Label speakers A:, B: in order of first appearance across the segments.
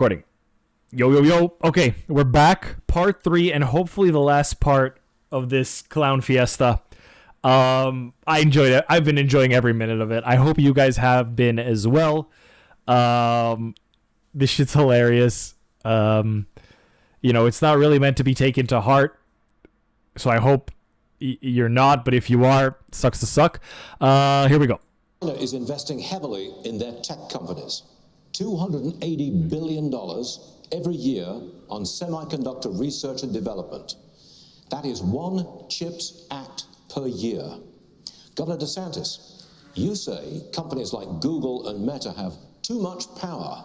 A: Recording. Yo, yo, yo. Okay, we're back. Part 3, and hopefully the last part of this clown fiesta. I enjoyed it. I've been enjoying every minute of it. I hope you guys have been as well. This shit's hilarious. It's not really meant to be taken to heart. So I hope you're not, but if you are, sucks to suck. Here we go.
B: China is investing heavily in their tech companies. $280 billion every year on semiconductor research and development. That is one CHIPS Act per year. Governor DeSantis, you say companies like Google and Meta have too much power.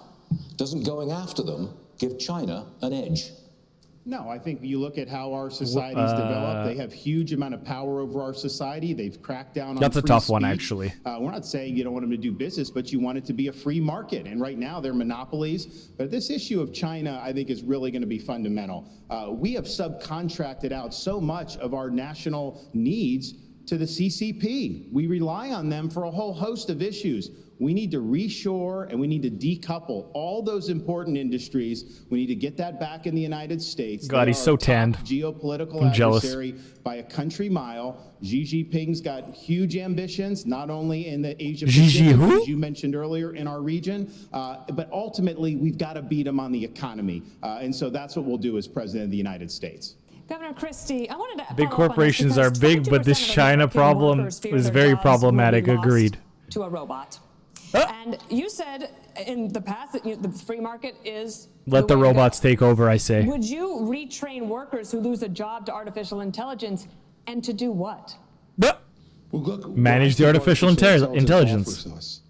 B: Doesn't going after them give China an edge?
C: No, I think you look at how our society's developed. They have huge amount of power over our society. They've cracked down on
A: That's a
C: free
A: tough one,
C: speech.
A: actually.
C: We're not saying you don't want them to do business, but you want it to be a free market. And right now, they're monopolies. But this issue of China, I think, is really going to be fundamental. We have subcontracted out so much of our national needs to the CCP. We rely on them for a whole host of issues. We need to reshore and we need to decouple all those important industries. We need to get that back in the United States.
A: God, he's so tanned.
C: Geopolitical
A: I'm
C: adversary
A: jealous.
C: By a country mile. Xi Jinping's got huge ambitions, not only in the Asia
A: Xi
C: Pacific,
A: who?
C: as you mentioned earlier, in our region, but ultimately we've got to beat him on the economy. And so that's what we'll do as President of the United States.
D: Governor Christie, I wanted to
A: Big corporations are big, but this China problem is very problematic. Agreed.
D: To a robot. And you said in the past that the free market is
A: Let the robots take over, I say.
D: Would you retrain workers who lose a job to artificial intelligence, and to do what?
E: Well, look,
A: manage the artificial intelligence.
E: Us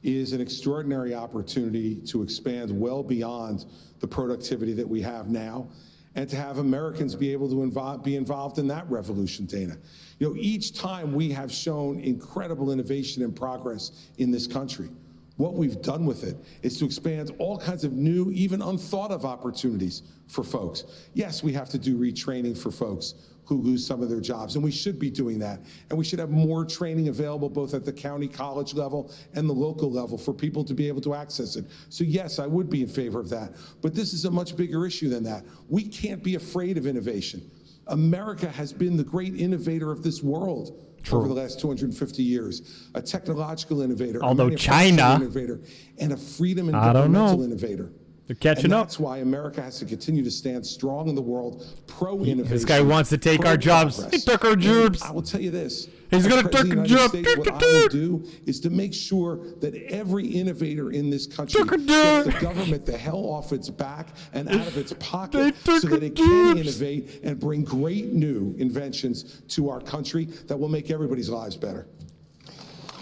E: is an extraordinary opportunity to expand well beyond the productivity that we have now, and to have Americans be able to be involved in that revolution, Dana. You know, each time we have shown incredible innovation and progress in this country. What we've done with it is to expand all kinds of new, even unthought of opportunities for folks. Yes, we have to do retraining for folks who lose some of their jobs, and we should be doing that. And we should have more training available both at the county college level and the local level for people to be able to access it. So yes, I would be in favor of that. But this is a much bigger issue than that. We can't be afraid of innovation. America has been the great innovator of this world. True. Over the last 250 years, a technological innovator,
A: although China,
E: innovator, and a freedom and governmental innovator.
A: They're catching up.
E: That's why America has to continue to stand strong in the world, pro-innovation.
A: This guy wants to take our jobs. He took our jobs.
E: I will tell you this.
A: He's going to take a job.
E: What I will do is to make sure that every innovator in this country gets the government the hell off its back and out of its pocket so that it can innovate and bring great new inventions to our country that will make everybody's lives better.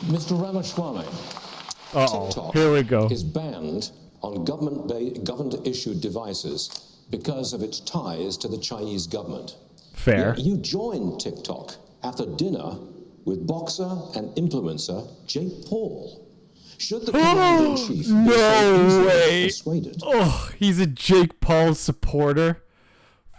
B: Mr. Ramaswamy, TikTok
A: here we go.
B: Is banned on government-issued devices because of its ties to the Chinese government.
A: Fair.
B: Yet you joined TikTok after dinner with boxer and influencer Jake Paul. Should the commander-in-chief be persuaded?
A: Oh, he's a Jake Paul supporter.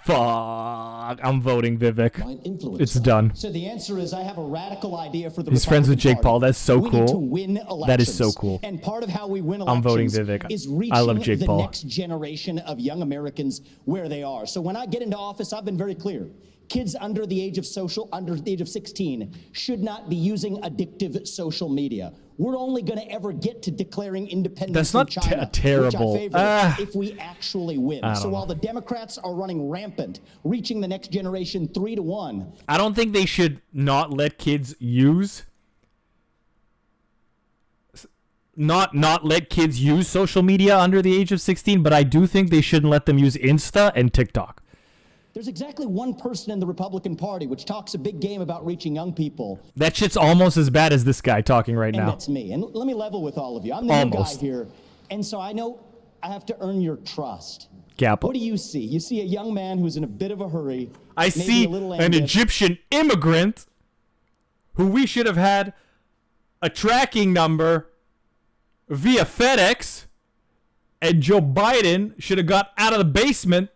A: Fuck. I'm voting Vivek. It's done.
F: So the answer is I have a radical idea for the
A: He's friends with Jake Paul. That's so
F: we
A: cool.
F: Need to win elections.
A: That is so cool.
F: And part of how we win elections
A: I'm voting Vivek.
F: is reaching
A: I love Jake
F: the
A: Paul.
F: next generation of young Americans where they are. So when I get into office, I've been very clear. Kids under the age of 16 should not be using addictive social media. We're only going to ever get to declaring independence from China,
A: That's not terrible.
F: which I favor if we actually win. So
A: know.
F: while the Democrats are running rampant, reaching the next generation 3-1.
A: I don't think they should not let kids use let kids use social media under the age of 16, but I do think they shouldn't let them use Insta and TikTok.
F: There's exactly one person in the Republican Party which talks a big game about reaching young people.
A: That shit's almost as bad as this guy talking right now.
F: And that's me. And let me level with all of you. I'm the new guy here. And so I know I have to earn your trust. What do you see? You see a young man who's in a bit of a hurry.
A: I see an Egyptian immigrant who we should have had a tracking number via FedEx, and Joe Biden should have got out of the basement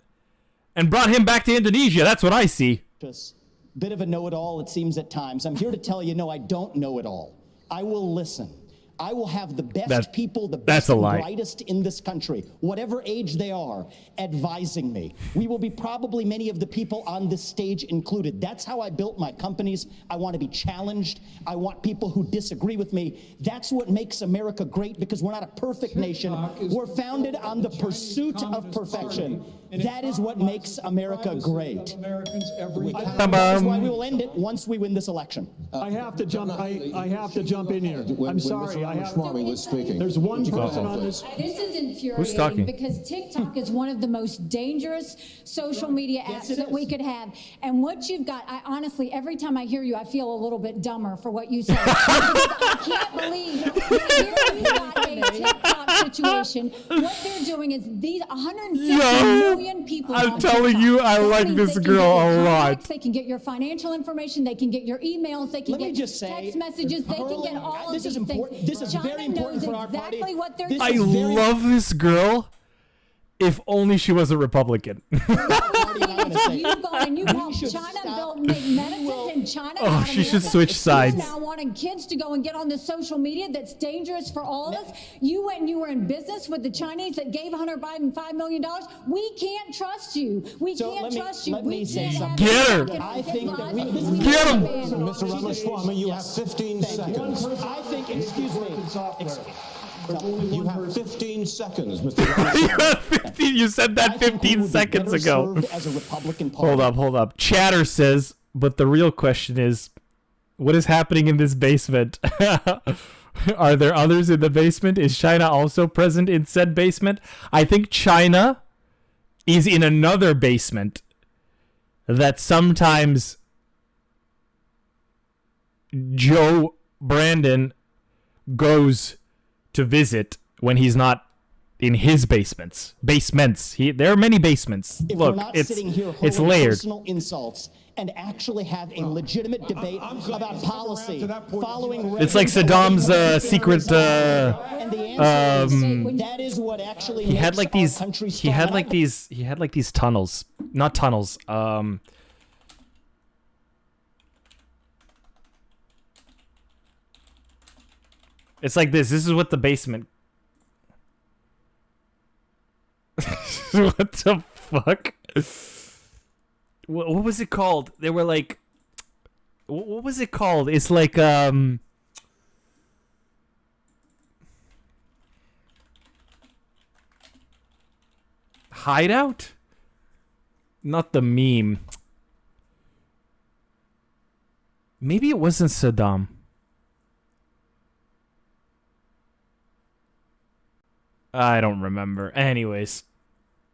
A: and brought him back to Indonesia. That's what I see.
F: Bit of a know-it-all, it seems at times. I'm here to tell you, no, I don't know it all. I will listen. I will have the best people, the
A: that's
F: best
A: a
F: and
A: lie.
F: brightest in this country, whatever age they are, advising me. We will be probably many of the people on this stage included. That's how I built my companies. I want to be challenged. I want people who disagree with me. That's what makes America great, because we're not a perfect nation. We're founded on the pursuit of perfection. That is what makes America great. That's why we will end it once we win this election.
G: I have to jump. I have to jump in here. I'm sorry. I have.
B: Was speaking.
G: There's one person on this.
H: This is infuriating.
A: Who's talking?
H: Because TikTok is one of the most dangerous social media apps that we could have. And what you've got, I honestly, every time I hear you, I feel a little bit dumber for what you said. Because I can't believe that here we've got a TikTok situation. What they're doing is these 150 million people.
A: I'm
H: on
A: telling
H: TikTok.
A: you, I
H: That
A: like
H: means
A: this
H: they can
A: girl
H: get your
A: a lot.
H: contacts, They can get your financial information. They can get your emails. They can
F: Let me
H: get
F: just say,
H: text messages. They can get all of
F: this
H: these
F: is important.
H: things.
F: This is
H: China
F: very important
H: knows
F: for our party.
H: exactly what they're
F: This
H: doing.
A: I
F: is very-
A: love this girl. If only she was a Republican.
H: You go and you help China make medicines in China.
A: Oh,
H: out of
A: she should
H: America.
A: switch sides.
H: You're now wanting kids to go and get on the social media that's dangerous for all of us. You went and you were in business with the Chinese that gave Hunter Biden $5 million. We can't trust you. We
F: So
H: can't
F: let me-
H: trust you.
F: let
H: We
F: me say
H: can't
F: something.
H: have
A: Get her.
H: you back in
F: I
H: his
F: think that
H: lives.
F: we- this is-
A: Get him.
B: Mr. Ramaswamy, you have 15 seconds.
F: I think, excuse me.
B: You have 15 seconds, Mr. Ramaswamy.
A: You said that 15 seconds ago.
F: As a Republican Party.
A: Hold up. Chatter says, but the real question is, what is happening in this basement? Are there others in the basement? Is China also present in said basement? I think China is in another basement that sometimes Joe Brandon goes to visit when he's not in his basements. There are many basements.
F: If
A: Look,
F: we're not
A: it's
F: sitting here
A: it's
F: hurling
A: layered.
F: personal insults and actually have a legitimate debate about policy following.
A: It's like Saddam's secret.
F: And the answer is, that is what actually
A: He had
F: makes
A: like
F: our
A: these.
F: country
A: He had
F: strong.
A: like these. He had like these tunnels. Not tunnels. It's like this. This is what the basement. What the fuck? What was it called? They were like. What was it called? It's like hideout? Not the meme. Maybe it wasn't Saddam. I don't remember. Anyways,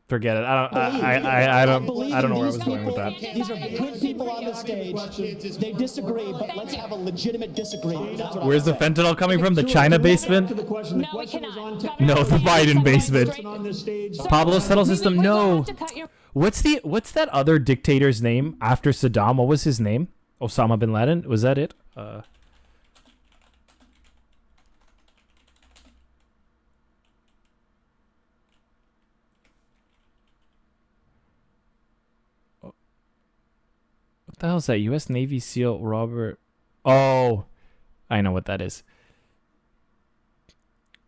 A: forget it. I don't know where I was going with that.
F: These are good people on the stage. They disagree, but let's have a legitimate disagreement. That's what
A: Where's the fentanyl coming from? The China basement?
G: The question
D: No, we
G: is
D: cannot.
G: on
A: No, the Biden basement.
G: on this stage.
A: Pablo Settle
D: We
A: System?
D: will
A: No.
D: have to cut your-
A: What's that other dictator's name after Saddam? What was his name? Osama bin Laden? Was that it? What the hell is that? U.S. Navy SEAL Robert. Oh, I know what that is.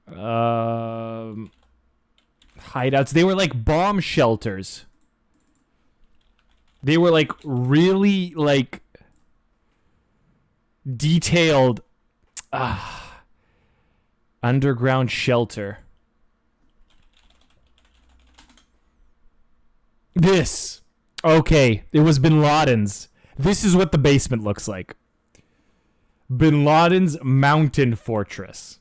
A: Hideouts. They were like bomb shelters. They were like really like detailed underground shelter. This. Okay, it was Bin Laden's. This is what the basement looks like. Bin Laden's mountain fortress.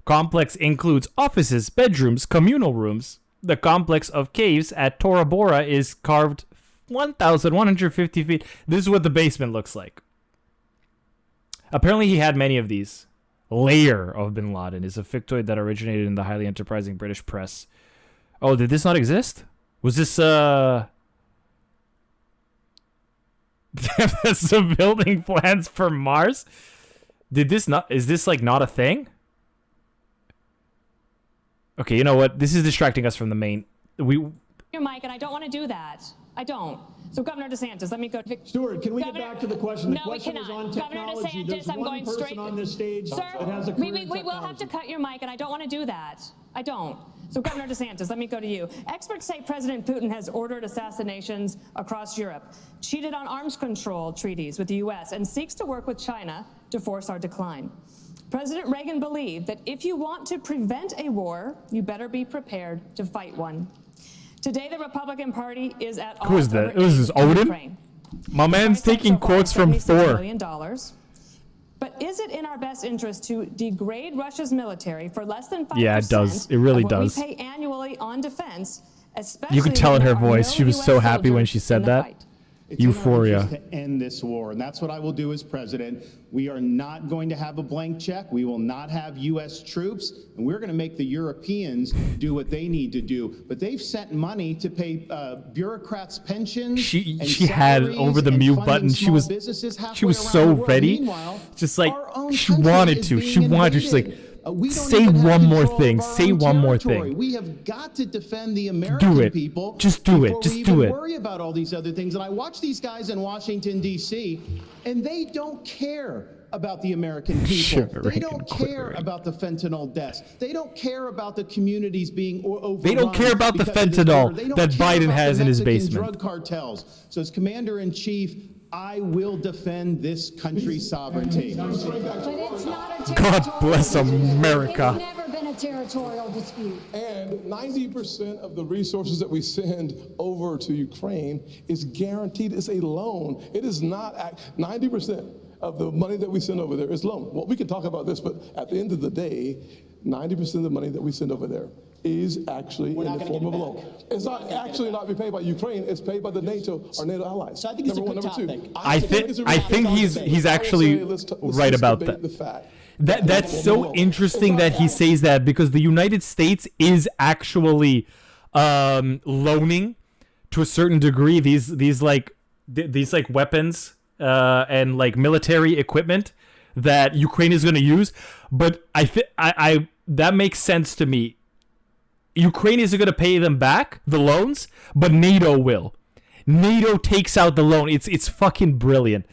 A: Complex includes offices, bedrooms, communal rooms. The complex of caves at Tora Bora is carved 1,150 feet. This is what the basement looks like. Apparently he had many of these. Lair of Bin Laden is a fictoid that originated in the highly enterprising British press. Oh, did this not exist? Was this some building plans for Mars? Did this not? Is this like not a thing? Okay, you know what? This is distracting us from the main.
D: your mic, and I don't want to do that. I don't. So Governor DeSantis, let me go.
G: Stuart, can we
D: Governor,
G: get back to the question? The
D: no,
G: question
D: we
G: is
D: cannot.
G: on
D: Governor
G: technology.
D: DeSantis,
G: There's
D: I'm
G: one
D: going
G: person
D: straight.
G: on this stage
D: Sir,
G: that has a
D: we
G: career in
D: will have to
G: technology.
D: cut your mic, and I don't want to do that. I don't. So Governor DeSantis, let me go to you. Experts say President Putin has ordered assassinations across Europe, cheated on arms control treaties with the U.S., and seeks to work with China to force our decline. President Reagan believed that if you want to prevent a war, you better be prepared to fight one. Today, the Republican Party is at odds.
A: Who is that?
D: over
A: This is
D: aid to
A: Odin?
D: Ukraine.
A: My man's taking quotes from
D: $76
A: Thor.
D: billion. But is it in our best interest to degrade Russia's military for less than 5%?
A: Yeah, it does. It really
D: of what
A: does.
D: we pay annually on defense, especially
A: You could tell in
D: when
A: her
D: there are
A: voice.
D: no
A: She was
D: US
A: so happy when
D: soldiers
A: she
D: in
A: said
D: the
A: that.
D: fight.
C: It's in our
A: Euphoria.
C: interest to end this war, and that's what I will do as president. We are not going to have a blank check. We will not have U.S. troops, and we're going to make the Europeans do what they need to do. But they've sent money to pay bureaucrats' pensions.
A: She
C: and
A: had
C: salaries
A: over the
C: and
A: mute
C: funding
A: button. She
C: small
A: was
C: businesses halfway
A: she was
C: around
A: so
C: the world.
A: ready.
C: Meanwhile,
A: Just like
C: our own
A: she
C: country
A: wanted
C: is
A: to.
C: being
A: She wanted to. She's like,
C: invaded. We don't
A: say
C: even have
A: one more
C: control
A: thing.
C: of our
A: Say
C: own
A: one more
C: territory.
A: thing.
C: We have got to defend the American
A: Do it.
C: people.
A: Just do it.
C: before
A: Just
C: we
A: do
C: even
A: it.
C: worry about all these other things. And I watch these guys in Washington, D.C., and they don't care about the American people.
A: Sure,
C: They
A: Reagan,
C: don't
A: quit,
C: care
A: Reagan.
C: about the fentanyl deaths. They don't care about the communities being overrun.
A: They don't care about the
C: because of this
A: fentanyl
C: war. They don't
A: that
C: care
A: Biden
C: about
A: has
C: the
A: in his
C: Mexican
A: basement.
C: drug cartels. So as Commander-in-Chief, I will defend this country's sovereignty.
H: But it's not a
A: God
H: territorial
A: bless
H: dispute.
A: America.
H: It's never been a territorial dispute.
E: And 90% of the resources that we send over to Ukraine is guaranteed. It's a loan. It is not 90% of the money that we send over there is loan. Well, we can talk about this, but at the end of the day, 90% of the money that we send over there is actually in the form of a loan. It's not actually not be paid by Ukraine. It's paid by the NATO, our NATO allies.
F: So I think it's
E: Number
F: a
E: one.
F: good
E: Number two,
F: topic.
A: I think he's
E: I will
A: actually
E: say, let's
A: right about
E: debate
A: that.
E: the fact
A: That's so interesting that he says that, because the United States is actually loaning to a certain degree these weapons and like military equipment that Ukraine is going to use. But I that makes sense to me. Ukraine isn't going to pay them back, the loans, but NATO will. NATO takes out the loan. It's fucking brilliant.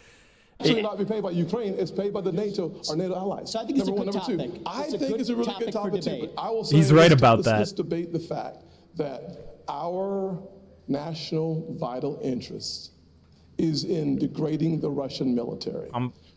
E: Actually not be paid by Ukraine, it's paid by the NATO, our NATO allies.
F: So I think it's a
E: Number
F: good
E: one. Number
F: topic.
E: two, I
F: It's a
E: think
F: good
E: it's a really
F: topic
E: good
F: for
E: topic too,
F: debate.
E: but I will say
A: He's right
E: let's-
A: about
E: let's-
A: that.
E: Let's debate the fact that our national vital interest is in degrading the Russian military.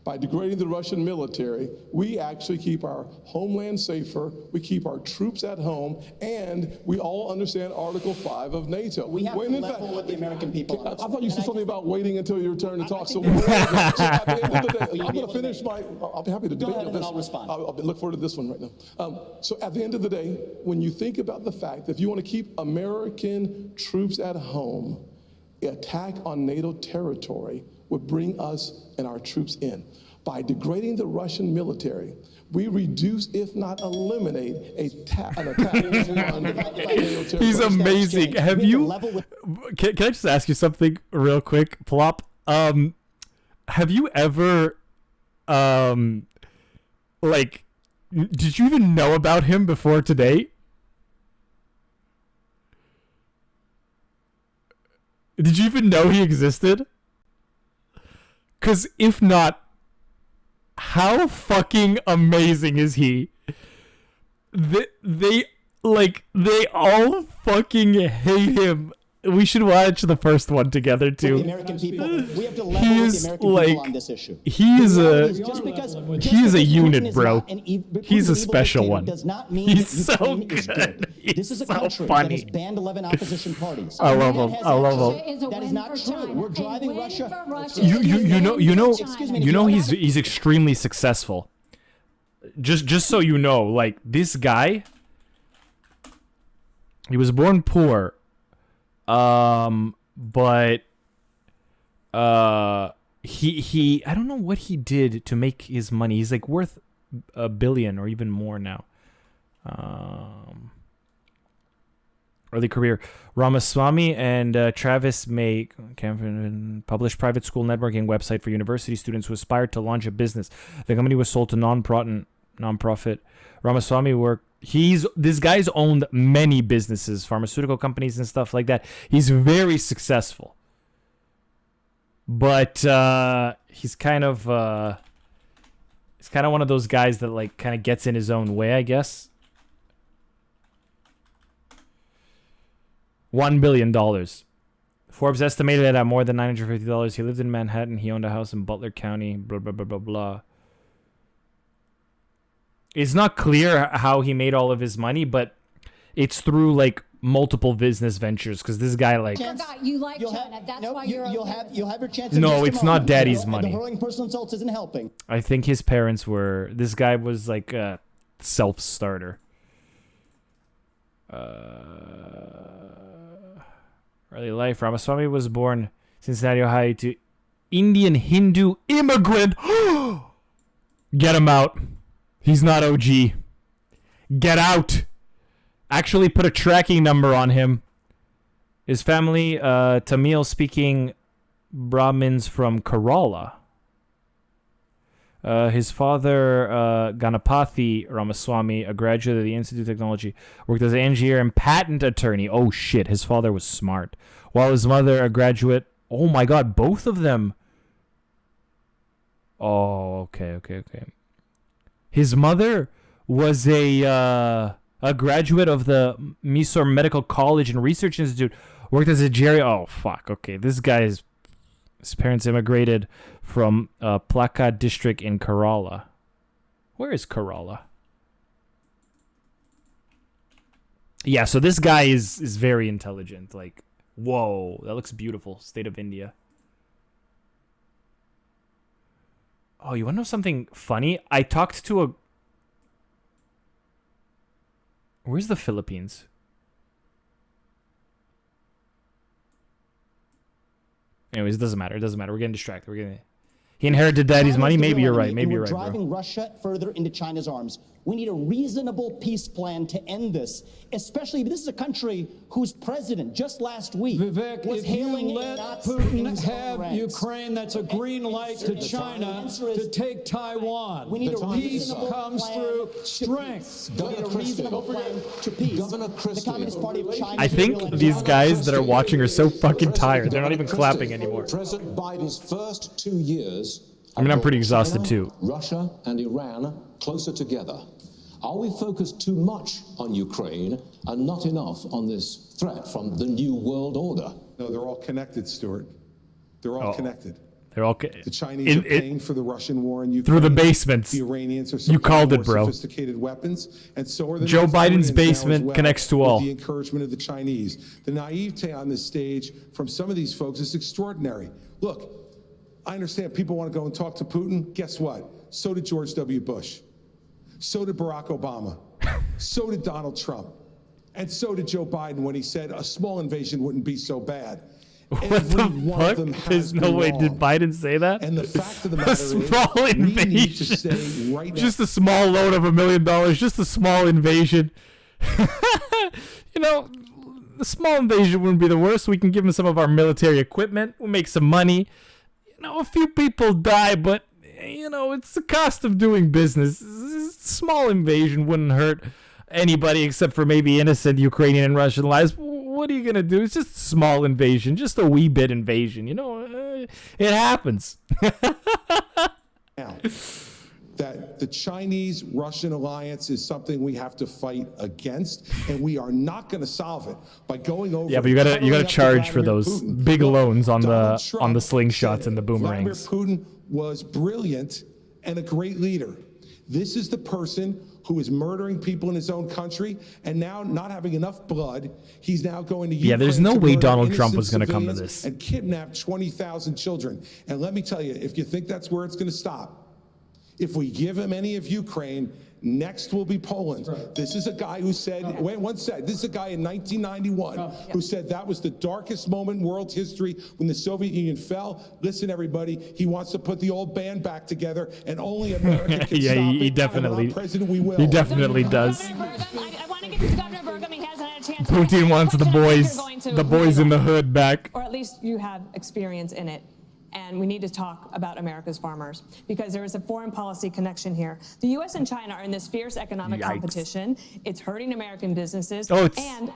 E: By degrading the Russian military, we actually keep our homeland safer, we keep our troops at home, and we all understand Article 5 of NATO.
F: We have
E: When
F: to
E: in
F: level
E: fact-
F: with the American people on
E: I
F: this.
E: thought you said
F: And I
E: something
F: just-
E: about waiting until your turn to talk. So,
F: think-
E: so at the end of the day,
F: Will you
E: I'm
F: be
E: going
F: able
E: to
F: to
E: finish my. I'll be happy to debate
F: ahead, and
E: this.
F: then I'll respond.
E: I'll look forward to this one right now. So at the end of the day, when you think about the fact that if you want to keep American troops at home, attack on NATO territory would bring us and our troops in. By degrading the Russian military, we reduce, if not eliminate, an attack on NATO territory.
A: He's amazing.
F: exchange.
A: Have
F: We have to
A: you?
F: level with-
A: Can I just ask you something real quick, Plop? Have you ever, like, did you even know about him before today? Did you even know he existed? 'Cause if not, how fucking amazing is he? They all fucking hate him. We should watch the first one together
F: with the
A: too.
F: American people. We have to level
A: He
F: with
A: is
F: the American
A: like
F: people on this issue.
A: he is
F: Just because
A: he is a
F: Putin
A: unit,
F: is
A: bro.
F: not an
A: He's a
F: evil
A: special
F: dictator
A: one.
F: Does not mean
A: He's
F: that
A: so
F: Ukraine is
A: good.
F: good.
A: He's
F: This is a
A: so
F: country
A: funny.
F: that has banned 11 opposition parties.
A: I love
F: That
A: him.
F: has
A: I love
F: actually-
A: him.
H: Is a
F: That is
H: win
F: not
H: for
F: true.
H: China.
F: We're
H: A
F: driving
H: win
F: Russia.
H: for Russia
A: You
H: is a win for China.
F: Excuse me,
A: you know
F: if you
A: he's extremely successful. Just so you know, like this guy, he was born poor, but he I don't know what he did to make his money. He's like worth $1 billion or even more now. Early career. Ramaswamy and Travis May published private school networking website for university students who aspired to launch a business. The company was sold to non-profit. Ramaswamy worked This guy's owned many businesses, pharmaceutical companies and stuff like that. He's very successful. But he's kind of one of those guys that like kind of gets in his own way, I guess. $1 billion. Forbes estimated it at more than $950. He lived in Manhattan. He owned a house in Butler County. Blah, blah, blah, blah, blah. It's not clear how he made all of his money, but it's through like multiple business ventures because this guy like.
H: I forgot you like China. That's why
F: you'll have your chance.
A: No, it's not daddy's money.
F: The hurling personal insults isn't helping.
A: I think his parents were. This guy was like a self-starter. Early life. Ramaswamy was born Cincinnati, Ohio, to Indian Hindu immigrant. Get him out. He's not OG. Get out. Actually put a tracking number on him. His family, Tamil-speaking Brahmins from Kerala. His father, Ganapathy Ramaswamy, a graduate of the Institute of Technology, worked as an engineer and patent attorney. Oh, shit. His father was smart. While his mother, a graduate... Oh, my God. Both of them. Oh, okay. His mother was a graduate of the Mysore Medical College and Research Institute. Worked as a Oh, fuck. Okay. This guy's... His parents immigrated from Plaka district in Kerala. Where is Kerala? Yeah, so this guy is very intelligent. Like, whoa, that looks beautiful. State of India. Oh, you want to know something funny? I talked to a... Where's the Philippines? Anyways, it doesn't matter. We're getting distracted. He inherited daddy's money. Maybe you're right. We're
F: driving Russia further into China's arms. We need a reasonable peace plan to end this, especially this is a country whose president just last week was hailing Nazis.
G: Putin have Ukraine, that's a green light to China to take Taiwan.
F: We need a
G: peace comes through strength.
F: We need a reasonable plan to peace. The Communist Party of China.
A: I think these guys that are watching are so fucking tired. They're not even clapping anymore.
B: President Biden's first 2 years.
A: I mean, I'm pretty exhausted too.
B: Russia and Iran closer together. Are we focused too much on Ukraine and not enough on this threat from the New World Order?
E: No, they're all connected, Stuart. They're all connected.
A: They're all
E: the Chinese are paying for the Russian war in Ukraine.
A: Through the basements.
E: The Iranians are
A: you called it, bro.
E: Sophisticated weapons, and so are the
A: Joe Biden's basement
E: well,
A: connects to all.
E: With the encouragement of the Chinese. The naivete on this stage from some of these folks is extraordinary. Look, I understand people want to go and talk to Putin. Guess what? So did George W. Bush. So did Barack Obama. So did Donald Trump. And so did Joe Biden when he said a small invasion wouldn't be so bad.
A: What the fuck? There's no way. Did Biden say that?
E: And the fact of the matter
A: is, small invasion. Right now, just a small loan of $1 million. Just a small invasion. You know, the small invasion wouldn't be the worst. We can give them some of our military equipment. We'll make some money. You know, a few people die, but you know, it's the cost of doing business. Small invasion wouldn't hurt anybody except for maybe innocent Ukrainian and Russian lives. What are you going to do? It's just a small invasion, just a wee bit invasion. You know, it happens.
E: Now, that the Chinese-Russian alliance is something we have to fight against, and we are not going to solve it by going over.
A: Yeah, but you gotta charge for those big loans on the slingshots and the boomerangs.
E: Vladimir Putin was brilliant and a great leader. This is the person who is murdering people in his own country, and now not having enough blood, he's now going to Ukraine.
A: Yeah, there's no way Donald Trump was going to come to this
E: and kidnap 20,000 children. And let me tell you, if you think that's where it's going to stop, if we give him any of Ukraine, next will be Poland. Right. This is a guy who said, this is a guy in 1991 who said that was the darkest moment in world history when the Soviet Union fell. Listen, everybody, he wants to put the old band back together, and only America can
A: yeah,
E: stop
A: he
E: it.
A: definitely,
E: President, we will.
A: He definitely does.
D: I want to get to Governor Burgum. He hasn't had a chance.
A: Putin wants the boys in the hood back.
D: Or at least you have experience in it. and we need to talk about America's farmers because there is a foreign policy connection here. The U.S. and China are in this fierce economic competition. It's hurting American businesses.
A: Oh,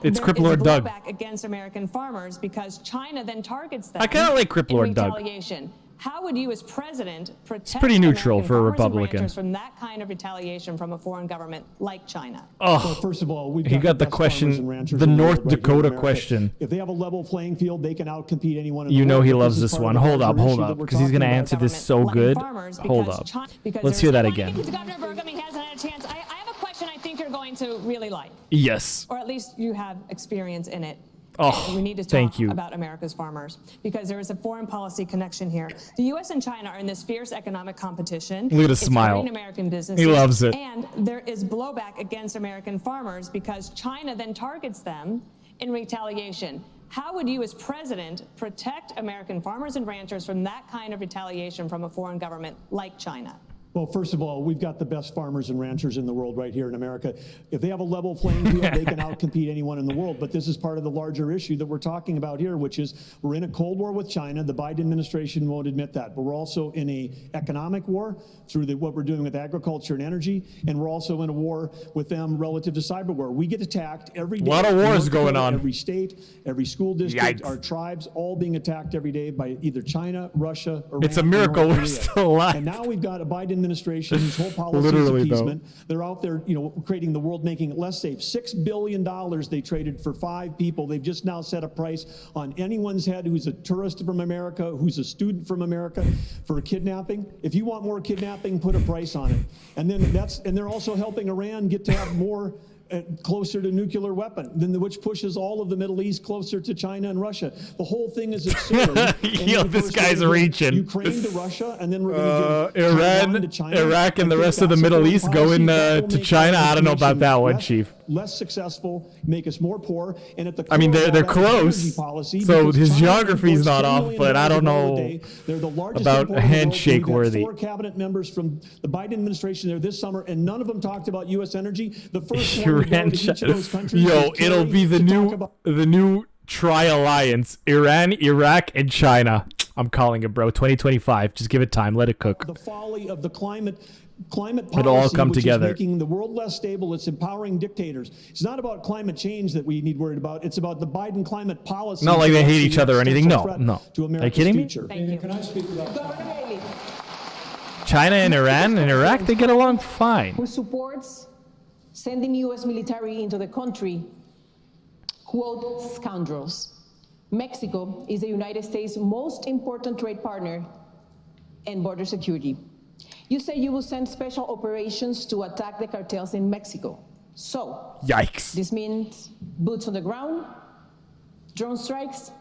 A: it's Crip Lord Doug.
D: Blowback against American farmers because China then targets them.
A: I kind of like Crip Lord Doug.
D: Retaliation. How would you, as president, protect
A: It's pretty neutral
D: American
A: for a
D: farmers and
A: Republican.
D: ranchers from that kind of retaliation from a foreign government like China?
A: Oh,
I: Well, first of all, we've
A: he got the
I: best farmers and
A: question,
I: ranchers
A: the
I: in
A: North
I: world right here in
A: Dakota
I: America.
A: question.
I: If they have a level playing field, they can outcompete anyone in the
A: You know
I: world.
A: he
I: But
A: loves
I: is
A: this
I: part
A: one.
I: of the
A: Hold up,
I: larger
A: hold
I: issue
A: up,
I: that we're
A: because he's going to
I: talking
A: answer
I: about.
A: this so
D: Letting
A: good.
D: farmers
A: Hold
D: because
A: up.
D: because
A: Let's
D: there's-
A: hear that
D: Why
A: again.
D: because Governor Burgum, he hasn't had a chance. I have a question I think you're going to really like,
A: Yes.
D: or at least you have experience in it.
A: Oh,
D: And we need to talk
A: thank you.
D: about America's farmers because there is a foreign policy connection here. The U.S. and China are in this fierce economic competition.
A: Look at his
D: It's
A: smile.
D: hurting American businesses.
A: He loves it.
D: And there is blowback against American farmers because China then targets them in retaliation. How would you, as president, protect American farmers and ranchers from that kind of retaliation from a foreign government like China?
I: Well, first of all, we've got the best farmers and ranchers in the world right here in America. If they have a level playing field, they can outcompete anyone in the world. But this is part of the larger issue that we're talking about here, which is we're in a Cold War with China. The Biden administration won't admit that. But we're also in a economic war through what we're doing with agriculture and energy. And we're also in a war with them relative to cyberwar. We get attacked every day.
A: A lot of
I: in
A: wars
I: North
A: going
I: Dakota,
A: on.
I: Every state, every school district,
A: Yikes.
I: our tribes, all being attacked every day by either China, Russia, Iran,
A: It's a
I: or
A: miracle
I: North
A: we're
I: Korea.
A: still alive.
I: And now we've got a Biden administration whose whole policy
A: Literally,
I: is
A: though.
I: appeasement. They're out there, creating the world, making it less safe. $6 billion they traded for 5 people. They've just now set a price on anyone's head who's a tourist from America, who's a student from America, for kidnapping. If you want more kidnapping, put a price on it. And then they're also helping Iran get to have more closer to nuclear weapon, which pushes all of the Middle East closer to China and Russia. The whole thing is absurd.
A: Yo, this guy's reaching.
I: Ukraine to Russia, and then we're going to give
A: Iran,
I: Taiwan to China.
A: Iraq, and the
I: I think
A: rest of the
I: that's a
A: Middle
I: foreign
A: East
I: policy
A: going
I: that will
A: to
I: make
A: China.
I: our
A: I don't know about that one,
I: less-
A: Chief.
I: Less successful, make us more poor, and at the
A: I mean,
I: core of
A: they're
I: all that is
A: close,
I: energy policy,
A: so
I: because
A: his
I: China
A: geography's
I: imports
A: not
I: $10
A: off,
I: million
A: but I don't
I: barrels a
A: know
I: day. They're the largest
A: about
I: importer in the world.
A: handshake
I: We've had
A: worthy.
I: 4 cabinet members from the Biden administration there this summer, and none of them talked about U.S. energy. The first one would go
A: Iran,
I: to each of those countries.
A: yo,
I: with
A: it'll
I: Kerry
A: be the
I: to talk
A: new
I: about-
A: tri-alliance: Iran, Iraq, and China. I'm calling it, bro. 2025. Just give it time. Let it cook.
I: the folly of the climate policy,
A: It'll all come
I: which
A: together.
I: is making the world less stable. It's empowering dictators. It's not about climate change that we need worried about. It's about the Biden climate policy.
A: Not like they hate each other or
I: That's
A: anything.
I: a
A: No,
I: threat
A: no.
I: To
A: Are you
I: America's
A: kidding me?
I: future.
D: Thank you.
G: Can I speak without
A: China and Iran and Iraq, they get along fine.
J: who supports sending U.S. military into the country, quote, scoundrels. Mexico is the United States' most important trade partner and border security. You say you will send special operations to attack the cartels in Mexico. So,
A: Yikes.
J: this means boots on the ground, drone strikes.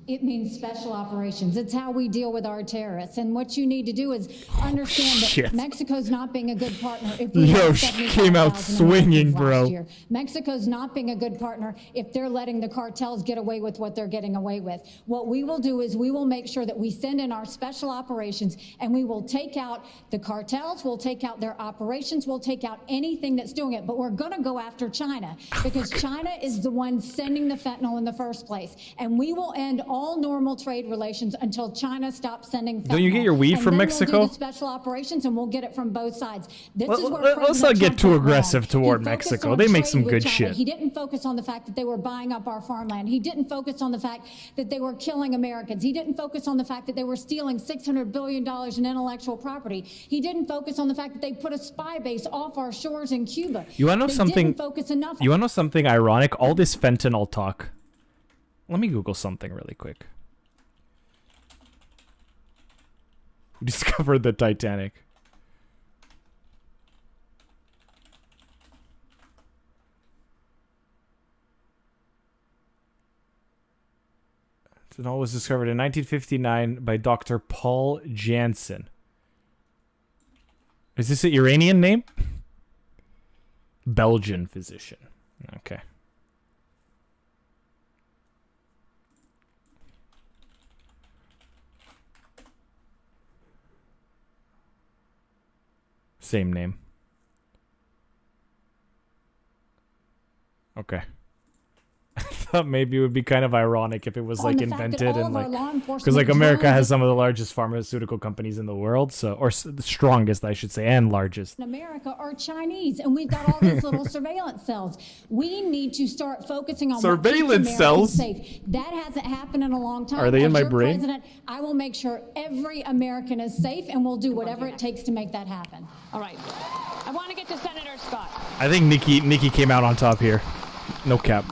H: It means special operations. It's how we deal with our terrorists. And what you need to do is understand
A: shit.
H: that Mexico's not being a good partner. If we
A: Yo,
H: have
A: she came out
H: 75,000
A: swinging,
H: Americans
A: bro.
H: last year. Mexico's not being a good partner if they're letting the cartels get away with what they're getting away with. What we will do is we will make sure that we send in our special operations and we will take out the cartels, we'll take out their operations, we'll take out anything that's doing it. But we're going to go after China because China is the one sending the fentanyl in the first place. And we will end all normal trade relations until China stops sending fentanyl.
A: Don't you get your weed
H: And
A: from
H: then
A: Mexico?
H: We'll do the special operations and we'll get it from both sides. This is where
A: Let's not
H: President
A: get
H: Trump
A: too
H: went wrong.
A: aggressive toward
H: He focused
A: Mexico.
H: on
A: They make
H: trade
A: some
H: with
A: good
H: China.
A: shit.
H: He didn't focus on the fact that they were buying up our farmland. He didn't focus on the fact that they were killing Americans. He didn't focus on the fact that they were stealing $600 billion in intellectual property. He didn't focus on the fact that they put a spy base off our shores in Cuba.
A: You want to know
H: They
A: something?
H: didn't focus enough
A: You want to know something ironic? All this fentanyl talk. Let me Google something really quick. Who discovered the Titanic? Fentanyl was discovered in 1959 by Dr. Paul Janssen. Is this an Iranian name? Belgian physician. Okay. Same name. Okay. thought maybe it would be kind of ironic if it was like
H: the fact that
A: invented
H: all
A: and
H: of our law
A: like
H: enforcement
A: because like America
H: drones
A: has some of the largest pharmaceutical companies in the world, so or the strongest, I should say, and largest.
H: in America are Chinese, and we've got all these little surveillance cells. We need to start focusing on
A: Surveillance
H: what keeps
A: cells?
H: Americans safe. That hasn't happened in a long time.
A: Are they in
H: As
A: my
H: your
A: brain?
H: President, I will make sure every American is safe, and we'll do whatever it takes to make that happen.
D: All right. I want to get to Senator Scott.
A: I think Nikki came out on top here. No cap.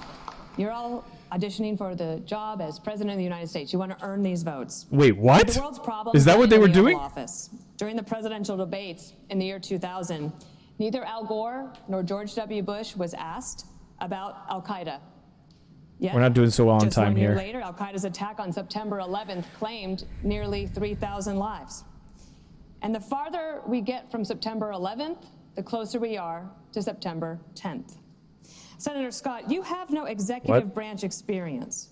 D: You're all auditioning for the job as President of the United States. You want to earn these votes.
A: Wait, what?
D: The world's problems
A: Is that what
D: lie
A: they
D: in
A: were
D: the Oval
A: doing?
D: Office. During the presidential debates in the year 2000, neither Al Gore nor George W. Bush was asked about Al-Qaeda. Yet,
A: We're not doing so well on
D: just
A: time
D: 1 year
A: here.
D: later, Al-Qaeda's attack on September 11th claimed nearly 3,000 lives. And the farther we get from September 11th, the closer we are to September 10th. Senator Scott, you have no executive branch experience.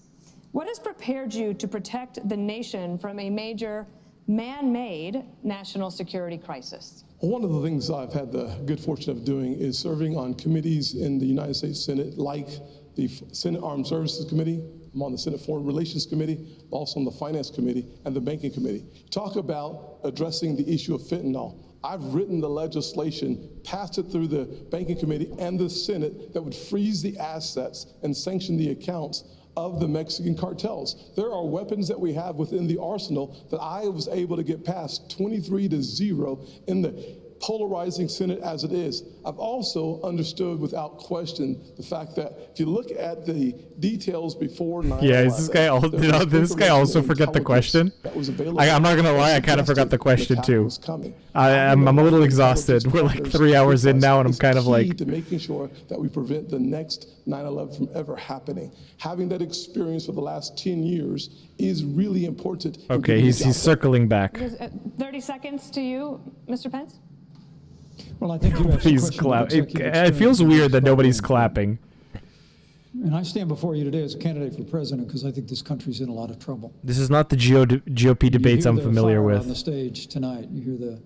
D: What has prepared you to protect the nation from a major man-made national security crisis?
K: Well, one of the things I've had the good fortune of doing is serving on committees in the United States Senate, like the Senate Armed Services Committee. I'm on the Senate Foreign Relations Committee, also on the Finance Committee and the Banking Committee. Talk about addressing the issue of fentanyl. I've written the legislation, passed it through the Banking Committee and the Senate that would freeze the assets and sanction the accounts of the Mexican cartels. There are weapons that we have within the arsenal that I was able to get past 23-0 in the polarizing Senate as it is. I've also understood without question the fact that if you look at the details before 9/11,
A: Yeah, is this guy also, did this guy also forget the question? I'm not gonna lie, I kind of forgot the question too. I'm a little exhausted. We're like 3 hours in now, and I'm kind of like
K: to making sure that we prevent the next 9/11 from ever happening. Having that experience for the last 10 years is really important.
A: Okay, he's circling back.
D: 30 seconds to you, Mr. Pence.
G: Well, I think you asked a
A: Please
G: question
A: clap.
G: about
A: It
G: executive
A: feels
G: experience.
A: weird that nobody's clapping.
G: And I stand before you today as a candidate for president because I think this country's in a lot of trouble.
A: This is not the GOP debates I'm familiar
G: You hear the fire on the
A: with.
G: stage tonight. You hear the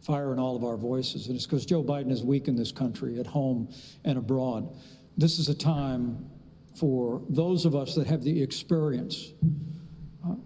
G: fire in all of our voices, and it's because Joe Biden has weakened this country at home and abroad. This is a time for those of us that have the experience,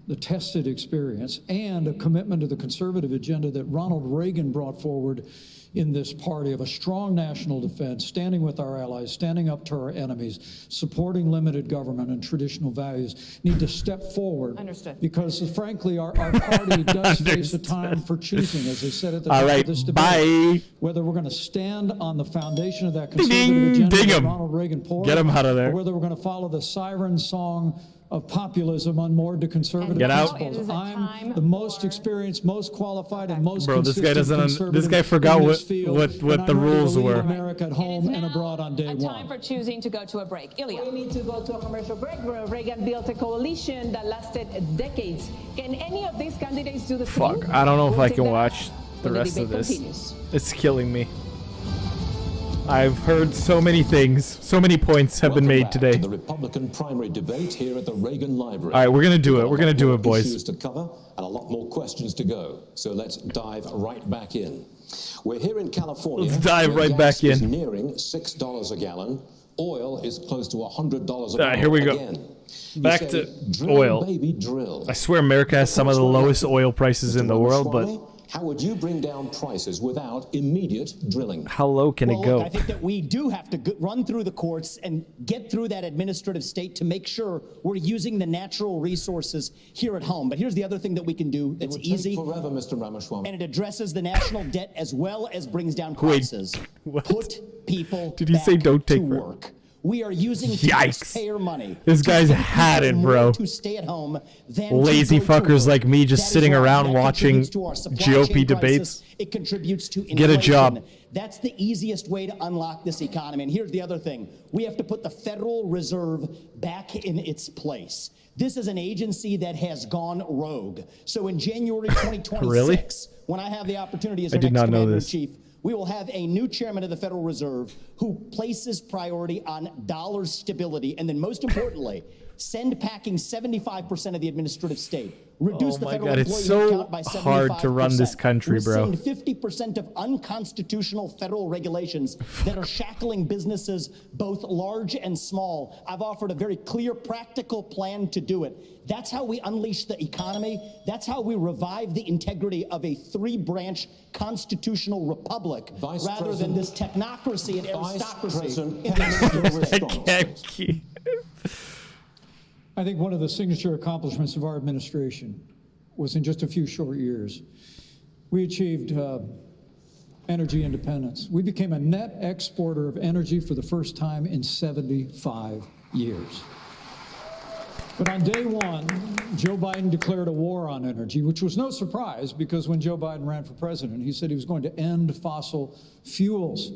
G: the tested experience, and a commitment to the conservative agenda that Ronald Reagan brought forward in this party of a strong national defense, standing with our allies, standing up to our enemies, supporting limited government and traditional values, need to step forward.
D: Understood.
G: Because frankly, our party does face a time for choosing, as I said at the top of this debate.
A: Bye.
G: Whether we're going to stand on the foundation of that
A: Ding,
G: conservative agenda
A: ding
G: that
A: 'em.
G: Ronald Reagan poured,
A: Get 'em out of there.
G: or whether we're going to follow the siren song of populism unmoored to conservative
A: Get out.
G: principles.
D: It is a
G: I'm
D: time
G: the most
D: for-
G: experienced, most qualified, and most
A: Bro, this guy
G: consistent
A: doesn't. This
G: conservative
A: guy forgot
G: in this
A: what
G: field,
A: what
G: and
A: the
G: I'm ready to
A: rules
G: lead
A: were.
G: America at home and abroad on day
D: A time
G: one.
D: for choosing to go to a break. Ilya.
J: We need to go to a commercial break. Reagan built a coalition that lasted decades. Can any of these candidates do the same?
A: Fuck, I don't know if
J: We'll
A: I
J: take
A: can
J: that
A: watch the
J: when
A: rest of
J: debate
A: this.
J: continues.
A: It's killing me. I've heard so many things. So many points have been
B: Welcome
A: made
B: back
A: today.
B: to the Republican primary debate here at the Reagan Library.
A: All right, we're gonna do it.
B: We've got
A: We're
B: a
A: gonna
B: lot
A: do
B: more
A: it, boys.
B: Issues to cover and a lot more questions to go. So let's dive right back in. We're here in California.
A: Let's dive
B: where
A: right
B: gas
A: back
B: is
A: in.
B: nearing $6 a gallon. Oil is close to $100 a barrel.
A: Here we go.
B: Again. You
A: Back
B: say,
A: to
B: drill,
A: oil.
B: Baby, drill.
A: I swear America has some of the lowest oil prices in the world, but
B: How would you bring down prices without immediate drilling?
A: how low can it
F: Well,
A: go?
F: look, I think that we do have to run through the courts and get through that administrative state to make sure we're using the natural resources here at home. But here's the other thing that we can do that's
B: it would
F: easy,
B: take forever, Mr. Ramaswamy.
F: and it addresses the national debt as well as brings down
A: Wait,
F: prices.
A: what?
F: Put people
A: Did he say
F: back
A: don't
F: to
A: take forever?
F: work. We are using
A: Yikes.
F: taxpayer money.
A: This
F: to
A: guy's
F: pay
A: had
F: people
A: it, bro.
F: more to stay at home than to
A: Lazy
F: go to
A: fuckers
F: work.
A: like me just
F: That is
A: sitting
F: wrong.
A: around
F: That
A: watching
F: contributes to our supply
A: GOP
F: chain
A: debates.
F: crisis. It contributes to inflation.
A: Get a job.
F: That's the easiest way to unlock this economy. And here's the other thing. We have to put the Federal Reserve back in its place. This is an agency that has gone rogue. So in January 2026,
A: Really?
F: when I have the opportunity as
A: I
F: our
A: did
F: next
A: not know
F: commander-in-chief,
A: this.
F: we will have a new chairman of the Federal Reserve who places priority on dollar stability. And then most importantly, Send packing 75% of the administrative state. Reduce the federal
A: God,
F: employee
A: it's so
F: count by 75%.
A: hard to run this country, bro.
F: Rescind 50% of unconstitutional federal regulations that are shackling businesses, both large and small. I've offered a very clear, practical plan to do it. That's how we unleash the economy. That's how we revive the integrity of a three-branch constitutional republic rather than this technocracy and aristocracy.
G: I think one of the signature accomplishments of our administration was in just a few short years, we achieved energy independence. We became a net exporter of energy for the first time in 75 years. But on day one, Joe Biden declared a war on energy, which was no surprise because when Joe Biden ran for president, he said he was going to end fossil fuels.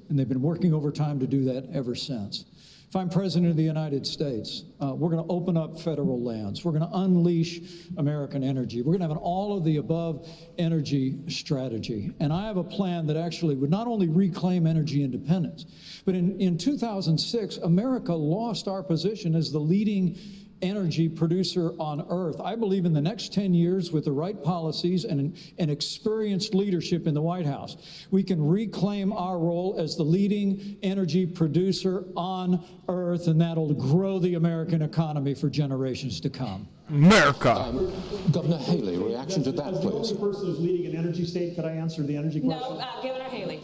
G: And they've been working overtime to do that ever since. If I'm president of the United States, we're going to open up federal lands. We're going to unleash American energy. We're going to have an all-of-the-above energy strategy. And I have a plan that actually would not only reclaim energy independence, but in 2006, America lost our position as the leading energy producer on Earth. I believe in the next 10 years, with the right policies and experienced leadership in the White House, we can reclaim our role as the leading energy producer on Earth, and that'll grow the American economy for generations to come.
A: America.
B: Governor Haley, reaction to that, please.
I: As the only person who's leading an energy state, could I answer the energy question?
D: No, Governor Haley.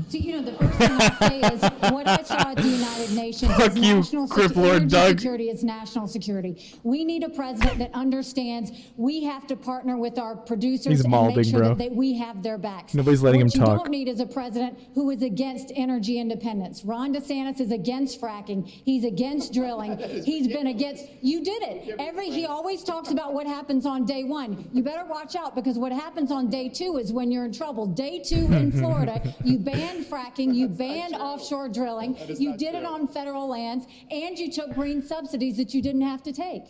H: So, the first thing I'll say is what I saw at the United Nations
A: Fuck
H: is
A: you,
H: national
A: Crip Lord
H: energy
A: Doug.
H: security is national security. We need a president that understands we have to partner with our producers
A: He's
H: and
A: malding,
H: make sure
A: bro.
H: that we have their backs.
A: Nobody's letting him
H: What
A: talk.
H: you don't need is a president who is against energy independence. Ron DeSantis is against fracking. He's against drilling. He's been against, you did it. He always talks about what happens on day one. You better watch out because what happens on day two is when you're in trouble. Day two in Florida, you banned fracking, you banned offshore drilling, you did it on federal lands, and you took green subsidies that you didn't have to take.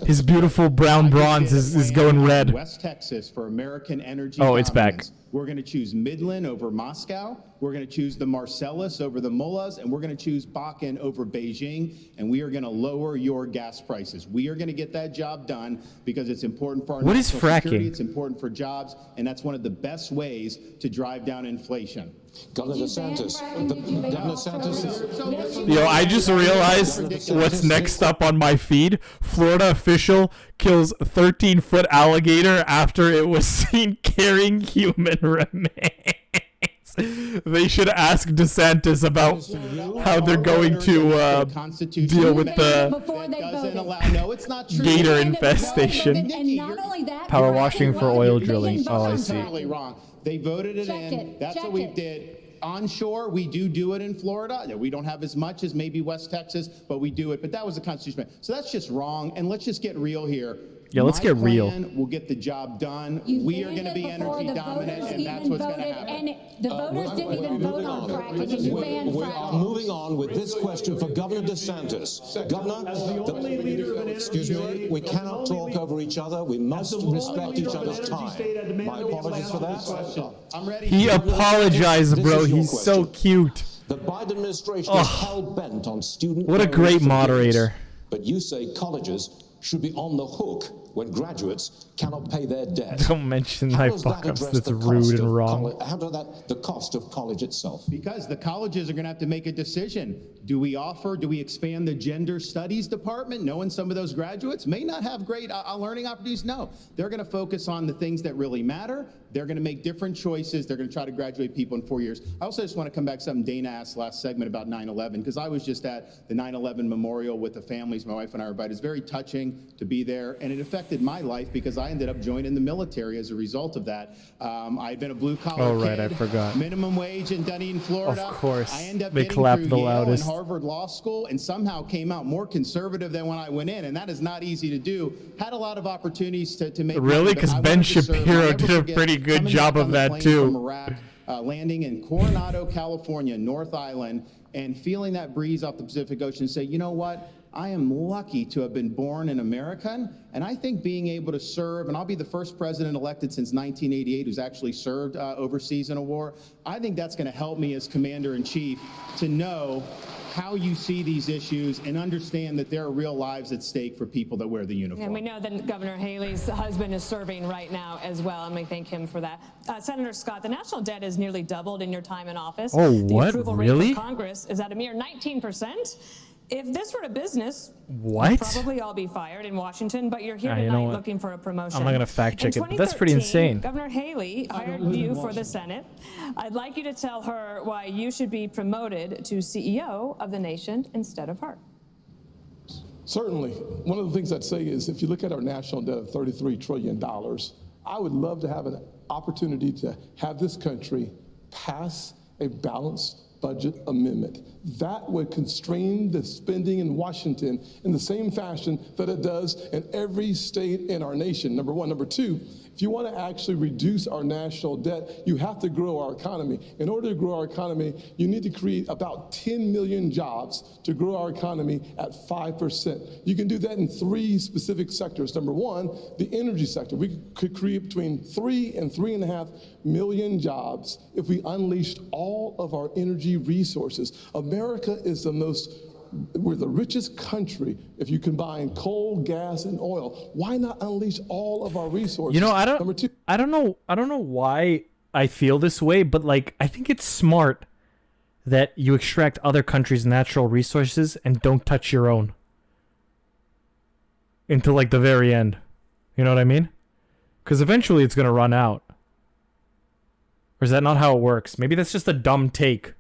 A: His beautiful brown bronze is going red.
C: West Texas for American energy.
A: Oh, it's back.
C: dominance. We're going to choose Midland over Moscow. We're going to choose the Marcellus over the Mullahs, and we're going to choose Bakken over Beijing, and we are going to lower your gas prices. We are going to get that job done because it's important for our
A: What is
C: national security,
A: fracking?
C: it's important for jobs, and that's one of the best ways to drive down inflation.
B: Governor DeSantis. Governor DeSantis.
A: Yo, I just realized what's next up on my feed. Florida official kills 13-foot alligator after it was seen carrying human remains. They should ask DeSantis about how they're going to deal with the
C: No, it's not true.
A: gator infestation.
H: And not only that,
A: Power washing for oil drilling.
H: They
A: Oh, I
H: voted
A: see.
C: Totally wrong. They voted it
H: Check
C: in.
H: it.
C: That's
H: Check
C: what we
H: it.
C: did. Onshore, we do it in Florida. We don't have as much as maybe West Texas, but we do it. But that was a constitutional. So that's just wrong. And let's just get real here.
A: Yeah, let's get real.
C: My plan will get the job done.
H: You
C: We are
H: banned
C: going to
H: it
C: be
H: before
C: energy
H: the
C: dominant,
H: voters
C: and that's
H: even
C: what's going to
H: voted,
C: happen.
H: and the voters didn't even vote on fracking, and you banned
B: We are
H: fracking.
B: moving on with this question for Governor DeSantis. Governor,
I: only leader of an
B: excuse me,
I: energy
B: we
I: state-
B: cannot talk over each other. We must respect each other's time. My apologies for that.
C: I'm ready.
A: He apologized,
B: This
A: bro.
B: is your
A: He's so
B: question.
A: cute.
B: The Biden administration is hell-bent on student
A: What a
B: loan
A: great
B: forgiveness.
A: moderator.
B: But you say colleges should be on the hook when graduates cannot pay their debt.
A: Don't mention
B: How
A: my
B: does that
A: fuck-ups.
B: address
A: That's
B: the
A: rude
B: cost
A: and
B: of
A: wrong.
B: How does that the cost of college itself?
C: Because the colleges are going to have to make a decision. Do we expand the gender studies department, knowing some of those graduates may not have great learning opportunities? No, they're going to focus on the things that really matter. They're going to make different choices. They're going to try to graduate people in 4 years. I also just want to come back to something Dana asked last segment about 9/11, because I was just at the 9/11 memorial with the families. My wife and I were invited. It's very touching to be there, and it affected my life because I ended up joining the military as a result of that. I had been a blue-collar
A: Oh, right, I
C: kid,
A: forgot.
C: minimum wage in Dunedin, Florida.
A: Of course.
C: I ended up
A: They
C: getting
A: clapped
C: through
A: the
C: Yale
A: loudest.
C: and Harvard Law School, and somehow came out more conservative than when I went in, and that is not easy to do. Had a lot of opportunities to make
A: Really?
C: money, but
A: 'Cause
C: I
A: Ben
C: wanted to serve.
A: Shapiro
C: I'll never
A: did a
C: forget
A: pretty good
C: coming
A: job
C: back
A: of
C: on the
A: that,
C: plane
A: too.
C: From Iraq, landing in Coronado, California, North Island, and feeling that breeze off the Pacific Ocean and say, you know what? I am lucky to have been born an American, and I think being able to serve, and I'll be the first president elected since 1988 who's actually served overseas in a war, I think that's going to help me as commander-in-chief to know how you see these issues and understand that there are real lives at stake for people that wear the uniform.
D: And we know that Governor Haley's husband is serving right now as well, and we thank him for that. Senator Scott, the national debt has nearly doubled in your time in office.
A: Oh,
D: the
A: what?
D: approval
A: Really?
D: rate for Congress is at a mere 19%. If this were a business,
A: What?
D: you'd probably all be fired in Washington, but you're here
A: You know
D: tonight
A: what?
D: looking for a promotion.
A: I'm not going to fact check
D: In
A: it, but that's pretty
D: 2013,
A: insane.
D: Governor Haley hired you for the Senate. I'd like you to tell her why you should be promoted to CEO of the nation instead of her.
K: Certainly. One of the things I'd say is if you look at our national debt of $33 trillion, I would love to have an opportunity to have this country pass a balanced budget amendment. That would constrain the spending in Washington in the same fashion that it does in every state in our nation, number one. Number two, if you want to actually reduce our national debt, you have to grow our economy. In order to grow our economy, you need to create about 10 million jobs to grow our economy at 5%. You can do that in 3 specific sectors. Number one, the energy sector. We could create between 3 and 3.5 million jobs if we unleashed all of our energy resources. America is we're the richest country if you combine coal, gas, and oil. Why not unleash all of our resources?
A: You know, I
K: Number two,
A: don't know why I feel this way, but like I think it's smart that you extract other countries' natural resources and don't touch your own until like the very end. You know what I mean? Because eventually it's gonna run out. Or is that not how it works? Maybe that's just a dumb take.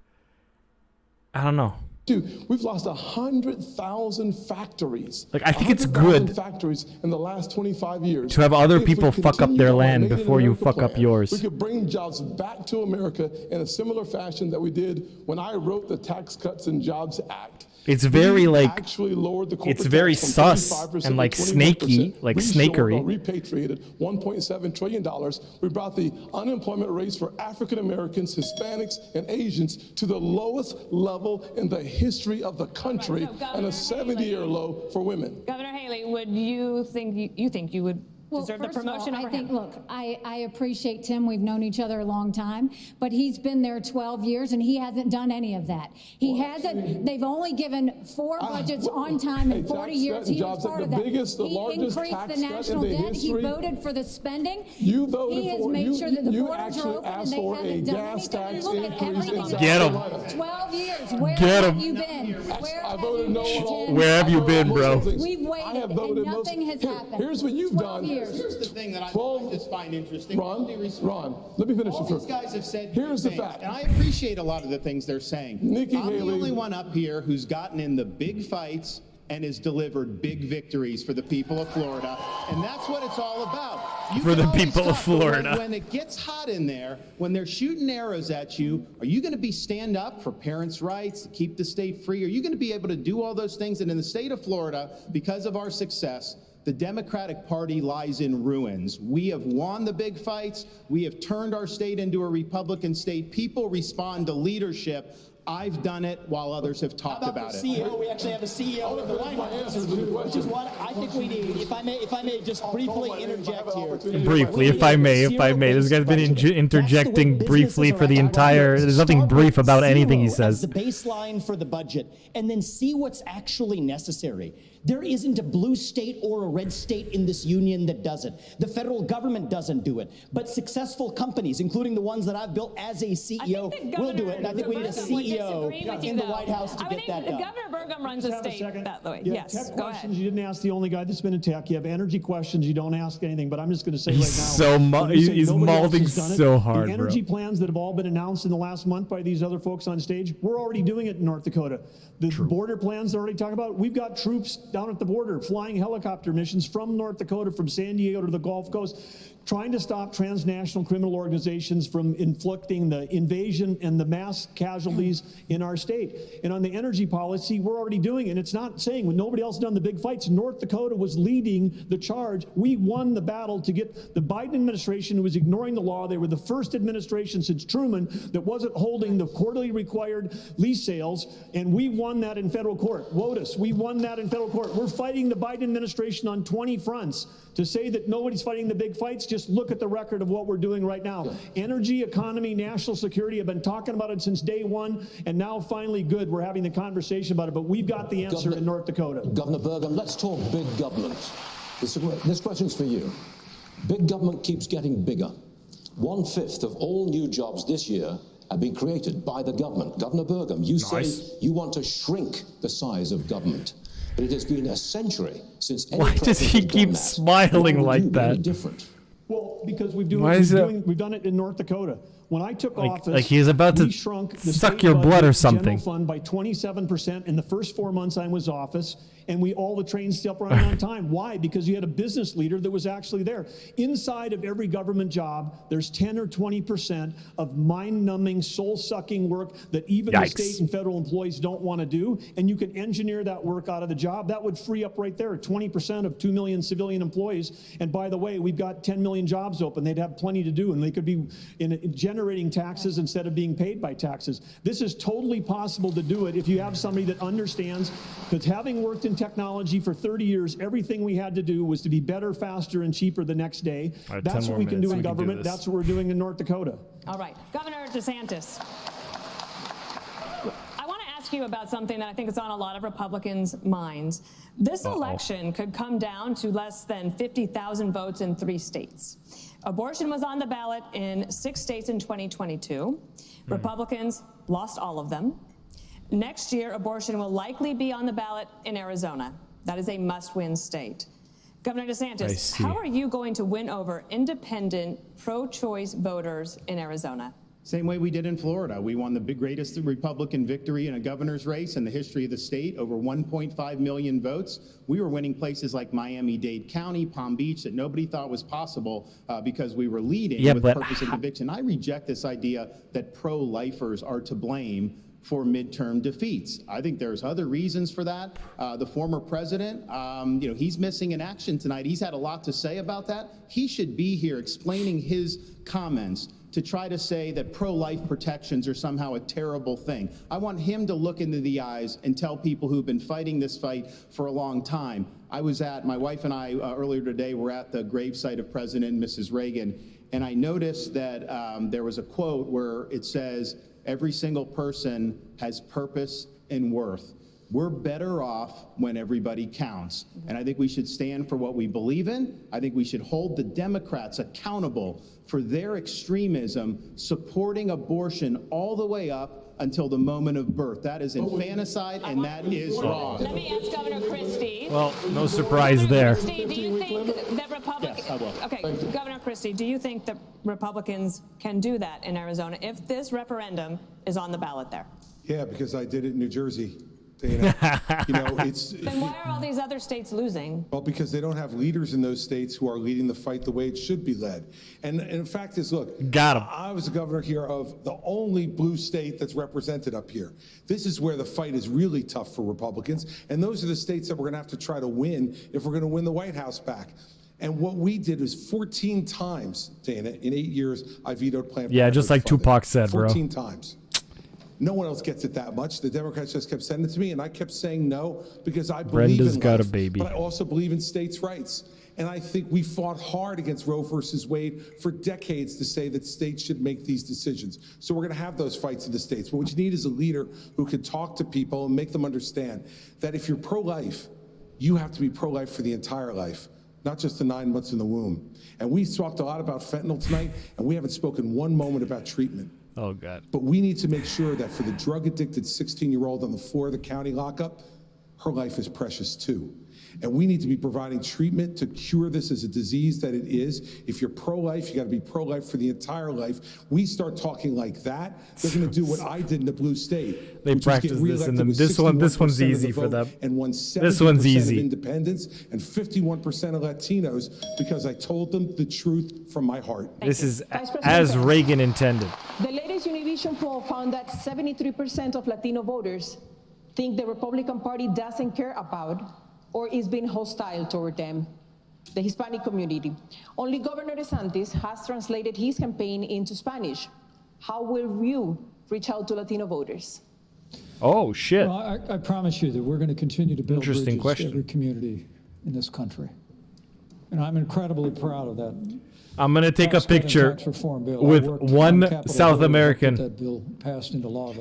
A: I don't know.
K: Dude, we've lost 100,000 factories.
A: Like, I think it's
K: 100,000
A: good
K: factories in the last 25 years.
A: to have other
K: If we
A: people fuck up
K: continue
A: their
K: on our
A: land
K: Made in
A: before you
K: America
A: fuck up
K: plan,
A: yours.
K: We could bring jobs back to America in a similar fashion that we did when I wrote the Tax Cuts and Jobs Act.
A: It's very
K: We
A: like
K: actually lowered the corporate
A: it's very
K: tax from
A: sus
K: 35%
A: and like
K: to 21%.
A: snaky, like
K: Reshored
A: snakery.
K: or repatriated $1.7 trillion. We brought the unemployment rates for African Americans, Hispanics, and Asians to the lowest level in the history of the country, and a 70-year low for women.
D: Governor Haley, would you think you would deserve the
H: first of
D: promotion
H: all,
D: over
H: I think,
D: him?
H: look, I appreciate Tim. We've known each other a long time, but he's been there 12 years and he hasn't done any of that. He hasn't. They've only given 4 budgets on time in 40 years. He was part of that. He increased the national debt. He voted for the spending.
K: You voted
H: he has
K: for
H: made sure that the
K: you
H: borders are
K: actually
H: open and
K: asked
H: they
K: for
H: haven't
K: a
H: done
K: gas
H: anything.
K: tax
H: Look at
K: increase
H: everything
K: in
H: that's
A: Get 'em.
H: happened. 12 years. Where
A: Get 'em.
H: have you been? Where
K: I
H: have
K: voted
H: you
K: no
H: been,
K: on all.
H: Tim?
A: Where have you been, bro?
H: We've waited and nothing has happened.
K: Here's what you've
H: 12
K: done.
H: years.
C: Here's the thing that I
K: 12
C: just find interesting.
K: Ron, let me finish
C: All
K: it
C: these
K: first.
C: guys have said
K: Here's the
C: things,
K: fact.
C: and I appreciate a lot of the things they're saying.
K: Nikki
C: I'm
K: Haley-
C: the only one up here who's gotten in the big fights and has delivered big victories for the people of Florida, and that's what it's all about. You
A: For
C: can
A: the
C: always
A: people of
C: talk, but
A: Florida.
C: When it gets hot in there, when they're shooting arrows at you, are you going to be stand up for parents' rights, to keep the state free? Are you going to be able to do all those things? And in the state of Florida, because of our success, the Democratic Party lies in ruins. We have won the big fights. We have turned our state into a Republican state. People respond to leadership. I've done it while others have talked about it.
F: CEO, we actually have a CEO of the White House, which is what I think we need. If I may just briefly interject here.
A: Briefly, if I may. This guy's been interjecting briefly for the entire. There's nothing brief about anything he says.
F: The baseline for the budget, and then see what's actually necessary. There isn't a blue state or a red state in this union that does it. The federal government doesn't do it, but successful companies, including the ones that I've built as a CEO, will do it. And I think we need a CEO in the White House to get that done.
D: Governor Burgum runs a state that way.
I: Yeah,
D: Yes,
I: tech
D: go
I: questions,
D: ahead.
I: you didn't ask the only guy that's been in tech. You have energy questions, you don't ask anything. But I'm just going to say
A: He's
I: right now.
A: so
I: when you say
A: he's
I: nobody else
A: mouthing
I: has done it,
A: so hard,
I: The
A: bro.
I: energy plans that have all been announced in the last month by these other folks on stage, we're already doing it in North Dakota. The border plans they're already talking about, we've got troops down at the border flying helicopter missions from North Dakota, from San Diego to the Gulf Coast, trying to stop transnational criminal organizations from inflicting the invasion and the mass casualties in our state. And on the energy policy, we're already doing it. And it's not saying when nobody else done the big fights, North Dakota was leading the charge. We won the battle to get the Biden administration, who was ignoring the law. They were the first administration since Truman that wasn't holding the quarterly required lease sales, and we won that in federal court. WOTUS, we won that in federal court. We're fighting the Biden administration on 20 fronts. To say that nobody's fighting the big fights just just look at the record of what we're doing right now. Energy, economy, national security, I've been talking about it since day one, and now finally good, we're having the conversation about it, but we've got the answer in North Dakota.
B: Governor Burgum, let's talk big government. This question's for you. Big government keeps getting bigger. 1/5 of all new jobs this year have been created by the government. Governor Burgum, you say you want to shrink the size of government, but it has been a century since any
A: Why does he keep smiling like that?
B: Different?
I: Well, because we've done it in North Dakota. When I took office,
A: like he's about to
I: we shrunk the
A: suck
I: state
A: your blood or
I: budget
A: something.
I: general fund by 27% in the first 4 months I was office, and all the trains still running on time. Why? Because you had a business leader that was actually there. Inside of every government job, there's 10 or 20% of mind-numbing, soul-sucking work that even the state and federal employees don't want to do, and you can engineer that work out of the job. That would free up right there 20% of 2 million civilian employees. And by the way, we've got 10 million jobs open. They'd have plenty to do, and they could be generating taxes instead of being paid by taxes. This is totally possible to do it if you have somebody that understands, because having worked in technology for 30 years, everything we had to do was to be better, faster, and cheaper the next day.
A: Right,
I: that's what we can do in government. That's what we're doing in North Dakota.
D: All right. Governor DeSantis, I want to ask you about something that I think is on a lot of Republicans' minds. This election could come down to less than 50,000 votes in 3 states. Abortion was on the ballot in 6 states in 2022. Republicans lost all of them. Next year, abortion will likely be on the ballot in Arizona. That is a must-win state. Governor DeSantis, how are you going to win over independent, pro-choice voters in Arizona?
C: Same way we did in Florida. We won the greatest Republican victory in a governor's race in the history of the state, over 1.5 million votes. We were winning places like Miami-Dade County, Palm Beach, that nobody thought was possible because we were leading with purpose and conviction. I reject this idea that pro-lifers are to blame for midterm defeats. I think there's other reasons for that. The former president, he's missing in action tonight. He's had a lot to say about that. He should be here explaining his comments to try to say that pro-life protections are somehow a terrible thing. I want him to look into the eyes and tell people who've been fighting this fight for a long time. My wife and I earlier today were at the gravesite of President and Mrs. Reagan, and I noticed that there was a quote where it says, "Every single person has purpose and worth." We're better off when everybody counts. And I think we should stand for what we believe in. I think we should hold the Democrats accountable for their extremism, supporting abortion all the way up until the moment of birth. That is infanticide, and that is wrong.
D: Let me ask Governor Christie.
A: Well, no surprise there.
D: Christie, do you think that Republicans...
C: Yes, I will.
D: Okay, Governor Christie, do you think that Republicans can do that in Arizona if this referendum is on the ballot there?
E: Yeah, because I did it in New Jersey. Then
D: why are all these other states losing?
E: Well, because they don't have leaders in those states who are leading the fight the way it should be led. And the fact is, look,
A: got him.
E: I was the governor here of the only blue state that's represented up here. This is where the fight is really tough for Republicans, and those are the states that we're going to have to try to win if we're going to win the White House back. And what we did was 14 times, Dana, in 8 years, I vetoed Planned Parenthood.
A: Yeah, just like
E: funding.
A: Tupac said,
E: 14 times. No one else gets it that much. The Democrats just kept sending it to me, and I kept saying no because I believe
A: Brenda's
E: in
A: got
E: life,
A: a baby.
E: but I also believe in states' rights. And I think we fought hard against Roe versus Wade for decades to say that states should make these decisions. So we're going to have those fights in the states. But what you need is a leader who can talk to people and make them understand that if you're pro-life, you have to be pro-life for the entire life, not just the 9 months in the womb. And we talked a lot about fentanyl tonight, and we haven't spoken one moment about treatment.
A: Oh, God.
E: But we need to make sure that for the drug-addicted 16-year-old on the floor of the county lockup, her life is precious too. And we need to be providing treatment to cure this as a disease that it is. If you're pro-life, you got to be pro-life for the entire life. We start talking like that, they're going to do what I did in the blue state.
A: They practice this in them. This one's easy for them.
E: And won
A: This one's
E: 70%
A: easy.
E: of independents and 51% of Latinos because I told them the truth from my heart.
A: This is as Reagan intended.
J: The latest Univision poll found that 73% of Latino voters think the Republican Party doesn't care about or is being hostile toward them, the Hispanic community. Only Governor DeSantis has translated his campaign into Spanish. How will you reach out to Latino voters?
A: Oh, shit.
G: Well, I promise you that we're going to continue to build
A: Interesting
G: bridges
A: question.
G: to every community in this country. And I'm incredibly proud of that.
A: I'm going to take a
G: tax cut and
A: picture
G: tax reform bill. I
A: with
G: worked on
A: one
G: Capitol
A: South
G: Hill to
A: American.
G: get that bill passed into law. The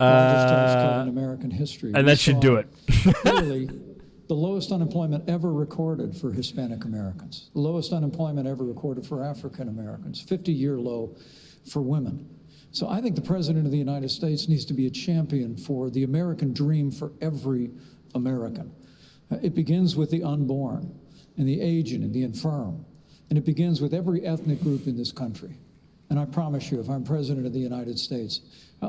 G: largest tax cut in American history.
A: And
G: We
A: that should
G: saw
A: do it.
G: Clearly, the lowest unemployment ever recorded for Hispanic Americans. The lowest unemployment ever recorded for African Americans. 50-year low for women. So I think the President of the United States needs to be a champion for the American dream for every American. It begins with the unborn and the aged and the infirm. And it begins with every ethnic group in this country. And I promise you, if I'm President of the United States,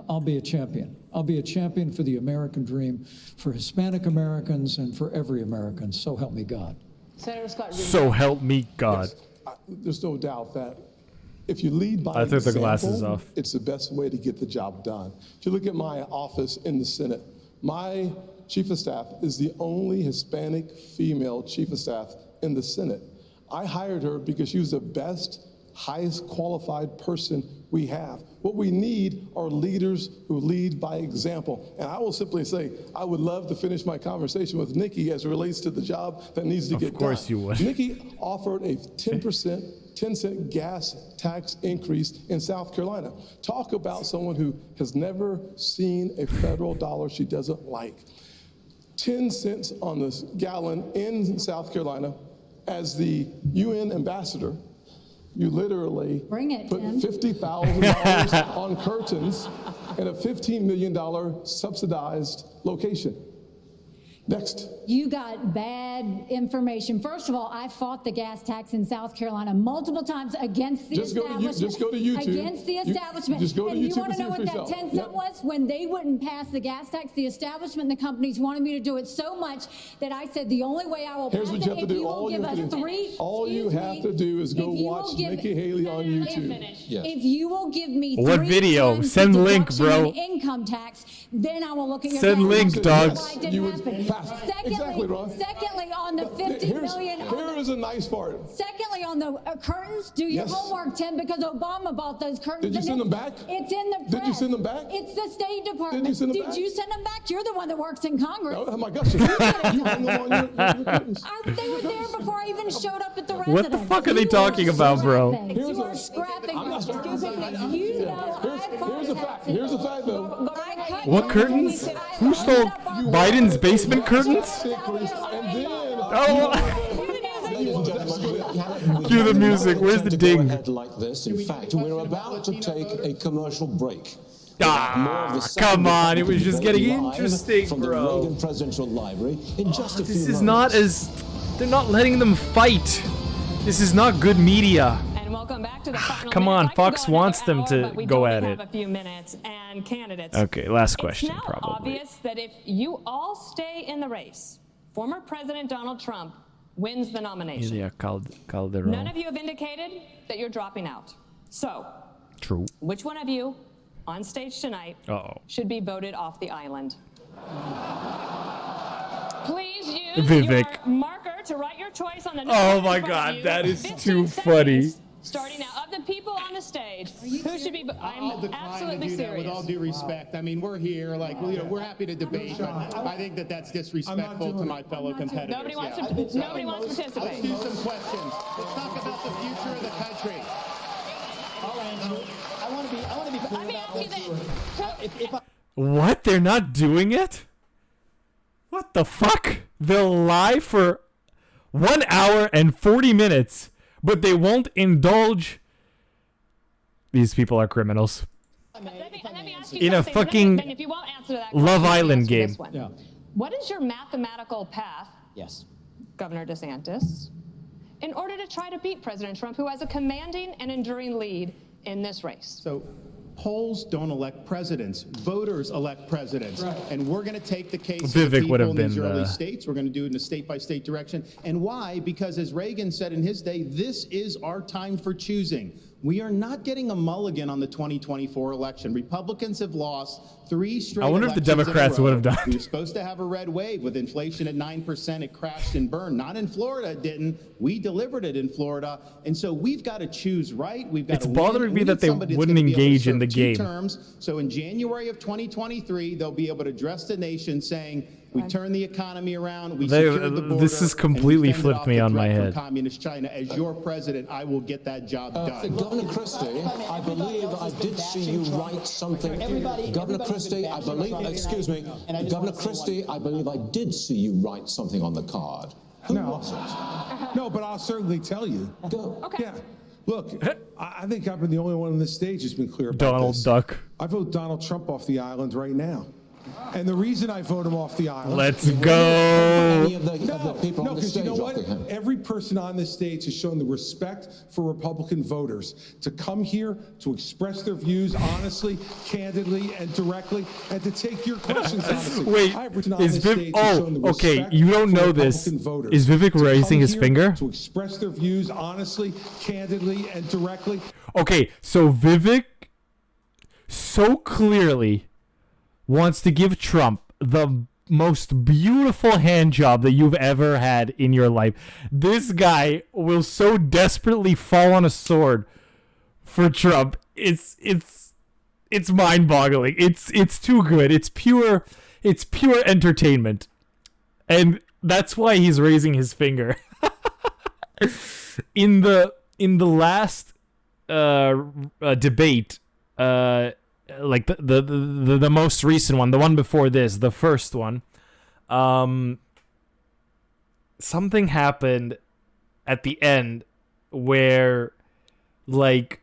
G: I'll be a champion. I'll be a champion for the American dream, for Hispanic Americans, and for every American. So help me God.
J: Senator Scott.
A: So help me God.
K: There's no doubt that if you lead by
A: I took the
K: example,
A: glasses off.
K: it's the best way to get the job done. If you look at my office in the Senate, my chief of staff is the only Hispanic female chief of staff in the Senate. I hired her because she was the best, highest qualified person we have. What we need are leaders who lead by example. And I will simply say, I would love to finish my conversation with Nikki as it relates to the job that needs to get done.
A: Of course you would.
K: Nikki offered a 10% gas tax increase in South Carolina. Talk about someone who has never seen a federal dollar she doesn't like. 10 cents on the gallon in South Carolina. As the UN ambassador, you literally
H: Bring it,
K: put
H: Tim.
K: $50,000 on curtains in a $15 million subsidized location. Next.
H: You got bad information. First of all, I fought the gas tax in South Carolina multiple times against the establishment.
K: Just go to YouTube.
H: Against the establishment.
K: Just go to
H: and
K: YouTube
H: you want
K: and
H: to
K: see
H: know
K: it for
H: what that
K: yourself.
H: 10 cent was? When they wouldn't pass the gas tax, the establishment and the companies wanted me to do it so much that I said the only way I will
K: Here's
H: pass
K: what you
H: it
K: have to
H: if
K: do.
H: you will
K: All you
H: give
K: have to
H: us
K: do.
H: three.
K: All you
H: excuse
K: have
H: me,
K: to do is go
H: if you will
K: watch
H: give-
K: Nikki Haley on YouTube.
B: Yes.
H: If you will give me
A: What
H: 3
A: video?
H: times
A: Send
H: the
A: link,
H: deduction
A: bro.
H: in income tax, then I will look at your
A: Send
H: tax
A: link,
H: return.
A: dogs.
H: Why it didn't
K: You would
H: happen.
K: pass. Exactly, Ron.
H: Secondly, on the 50 million.
K: Here is a nice part.
H: Secondly, on the curtains, do your
K: Yes.
H: homework, Tim, because Obama bought those curtains.
K: Did you
H: and
K: send them back?
H: It's in the press.
K: Did you send them back?
H: It's the State Department.
K: Did you send them
H: Did
K: back?
H: you send them back? You're the one that works in Congress.
K: Oh my gosh. You hung them on your curtains.
H: They were there before I even showed up at the residence.
A: What the fuck are they talking about, bro?
H: You are scrapping. Excuse me. You know
K: Here's a fact. Here's a fact, though.
A: What curtains? Who stole Biden's basement curtains?
K: And then
A: Cue the music. Where's the ding?
B: Like this. In fact, we're about to take a commercial break.
A: Come on. It was just getting
B: Live
A: interesting,
B: from the
A: bro.
B: Reagan Presidential Library in just a few
A: This is
B: moments.
A: not as... They're not letting them fight. This is not good media.
D: And welcome back to the final
A: Come on,
D: minutes. I could
A: Fox
D: go
A: wants
D: another
A: them to
D: hour, but we
A: go
D: only
A: at
D: have
A: it.
D: a few minutes. And candidates.
A: Okay, last question,
D: It's now
A: probably.
D: obvious that if you all stay in the race, former President Donald Trump wins the nomination.
A: Ilya
D: None
A: Calderon.
D: of you have indicated that you're dropping out. So,
A: True.
D: which one of you on stage tonight
A: Uh-oh.
D: should be voted off the island? Please use
A: Vivek.
D: your marker to write your choice on the
A: Oh
D: note
A: my
D: in front of
A: God,
D: you.
A: that is
D: 15
A: too
D: seconds,
A: funny.
D: Starting now, of the people on the stage, who should be?
C: I'll
D: I'm
C: decline
D: absolutely
C: to do that with all
D: serious.
C: due respect. I mean, we're here, like, you know, we're happy to debate, but I think that that's disrespectful to my fellow competitors.
D: Nobody wants
C: Yeah.
D: to. Nobody wants to
C: Let's
D: participate.
C: do some questions. Let's talk about the future of the country.
F: I'll answer. I want to be clear
D: Let me
F: about
D: ask you
F: this.
D: this.
A: What? They're not doing it? What the fuck? They'll lie for 1 hour and 40 minutes, but they won't indulge. These people are criminals.
D: Let me ask you
A: In a
D: something.
A: fucking
D: Then if you won't answer that
A: Love
D: question, let me
A: Island
D: ask you
A: game.
D: this one.
G: Yeah.
D: What is your mathematical path,
F: Yes.
D: Governor DeSantis, in order to try to beat President Trump, who has a commanding and enduring lead in this race?
C: So polls don't elect presidents. Voters elect presidents. And we're going to take the case of
A: Vivek
C: the
A: would
C: people
A: have
C: in these
A: been
C: early
A: the-
C: states. We're going to do it in a state-by-state direction. And why? Because as Reagan said in his day, this is our time for choosing. We are not getting a mulligan on the 2024 election. Republicans have lost 3 straight
A: I wonder if the
C: elections in a
A: Democrats
C: row.
A: would have done
C: We
A: it.
C: were supposed to have a red wave with inflation at 9%. It crashed and burned. Not in Florida, it didn't. We delivered it in Florida. And so we've got to choose right. We've got
A: It's
C: to
A: bothering
C: win.
A: me
C: We
A: that
C: need
A: they
C: somebody that's
A: wouldn't
C: gonna be able to
A: engage in
C: serve
A: the
C: 2
A: game.
C: terms. So in January of 2023, they'll be able to address the nation saying, We turned the economy around. We secured the border.
A: This has completely
C: and we fended
A: flipped
C: off
A: me
C: the
A: on
C: threat
A: my
C: from
A: head.
C: Communist China. As your president, I will get that job done.
B: Governor Christie, I believe I did see you write something. Governor Christie, I believe, excuse me, Governor Christie, I believe I did see you write something on the card. Who was it?
E: No, but I'll certainly tell you.
B: Go.
J: Okay.
E: Yeah. Look, I think I've been the only one on this stage who's been clear about
A: Donald
E: this.
A: Duck.
E: I vote Donald Trump off the island right now. And the reason I vote him off the island...
A: Let's go.
B: Any of the people on the
E: because
B: stage
E: you know
B: off
E: what?
B: the island?
E: Every person on this stage has shown the respect for Republican voters to come here, to express their views honestly, candidly, and directly, and to take your questions honestly.
A: Wait, is okay, you don't know this.
E: Voters
A: Is Vivek
E: to
A: raising
E: come
A: his
E: here,
A: finger?
E: To express their views honestly, candidly, and directly.
A: Okay, so Vivek so clearly wants to give Trump the most beautiful hand job that you've ever had in your life. This guy will so desperately fall on a sword for Trump. It's mind-boggling. It's too good. It's pure entertainment. And that's why he's raising his finger. In the last debate, like the most recent one, the one before this, the first one, something happened at the end where like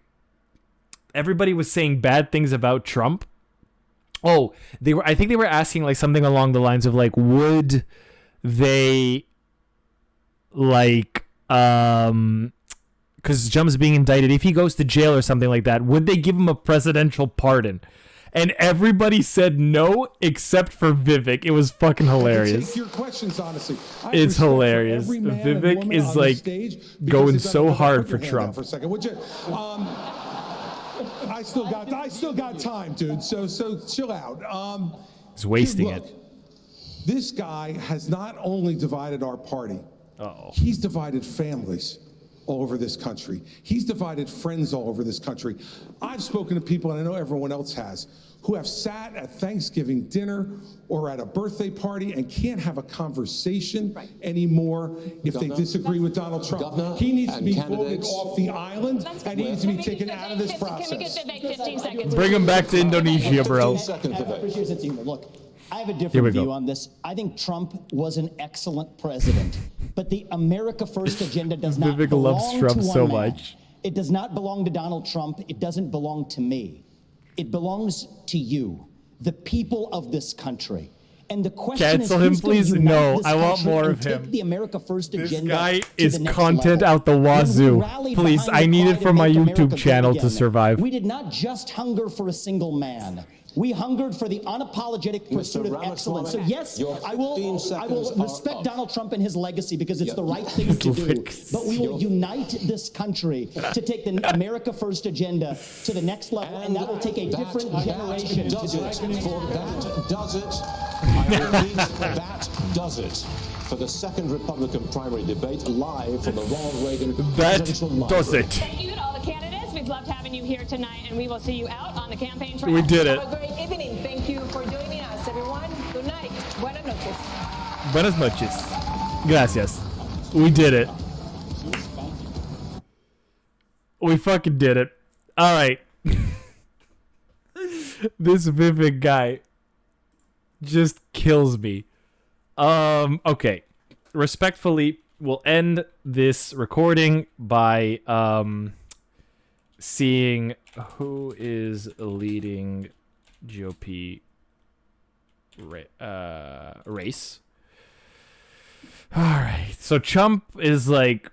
A: everybody was saying bad things about Trump. I think they were asking like something along the lines of like, would they like because Trump's being indicted, if he goes to jail or something like that, would they give him a presidential pardon? And everybody said no, except for Vivek. It was fucking hilarious.
E: Take your questions honestly.
A: It's hilarious. Vivek is like going so hard for Trump.
E: For a second, would you? I still got time, dude. So chill out.
A: He's wasting
E: dude, look,
A: it.
E: This guy has not only divided our party.
A: Uh-oh.
E: He's divided families all over this country. He's divided friends all over this country. I've spoken to people, and I know everyone else has, who have sat at Thanksgiving dinner or at a birthday party and can't have a conversation anymore if they disagree with Donald Trump.
B: Governor
E: He needs to be
B: and
E: voted
B: candidates.
E: off the island, and he needs to be taken out of this process.
J: Can we get Vivek 15 seconds?
A: Bring him back to Indonesia, bro.
B: 15 seconds,
F: I
B: Vivek.
F: appreciate that humor. Look, I have a
A: Here we
F: different
A: go.
F: view on this. I think Trump was an excellent president, but the America First agenda does not
A: Vivek
F: belong
A: loves Trump
F: to one
A: so
F: man.
A: much.
F: It does not belong to Donald Trump. It doesn't belong to me. It belongs to you, the people of this country. And the question
A: Cancel
F: is,
A: him,
F: who's gonna
A: please?
F: unite
A: No,
F: this
A: I want
F: country
A: more
F: and
A: of him.
F: take the America First
A: This
F: agenda
A: guy
F: to
A: is
F: the next
A: content
F: level.
A: out the
F: When we
A: wazoo.
F: rallied
A: Please,
F: behind
A: I
F: the
A: need
F: cry
A: it for my
F: make
A: YouTube
F: America
A: channel
F: great
A: to
F: again,
A: survive.
F: We did not just hunger for a single man. We hungered for the unapologetic pursuit of
B: Ramaswamy,
F: excellence. So yes,
B: your
F: I will
B: 15 seconds are
F: respect
B: up.
F: Donald Trump and his legacy because it's
B: Yeah.
F: the right thing to do.
A: legacy.
F: But we will unite this country to take the America First agenda to the next level, and that will take a different generation to
B: does
F: do
B: it.
F: it.
B: For that does it. I repeat, that does it. For the second Republican primary debate, live from the Ronald Reagan
A: That
B: Presidential
A: does
B: Library.
A: it.
D: Thank you to all the candidates. We've loved having you here tonight, and we will see you out on the campaign trail.
A: We did it.
J: Have a great evening. Thank you for joining us, everyone. Good night. Buenas noches.
A: Buenas noches. Gracias. We did it. We fucking did it. All right. This Vivek guy just kills me. Okay. Respectfully, we'll end this recording by seeing who is leading GOP race. All right. So Trump is like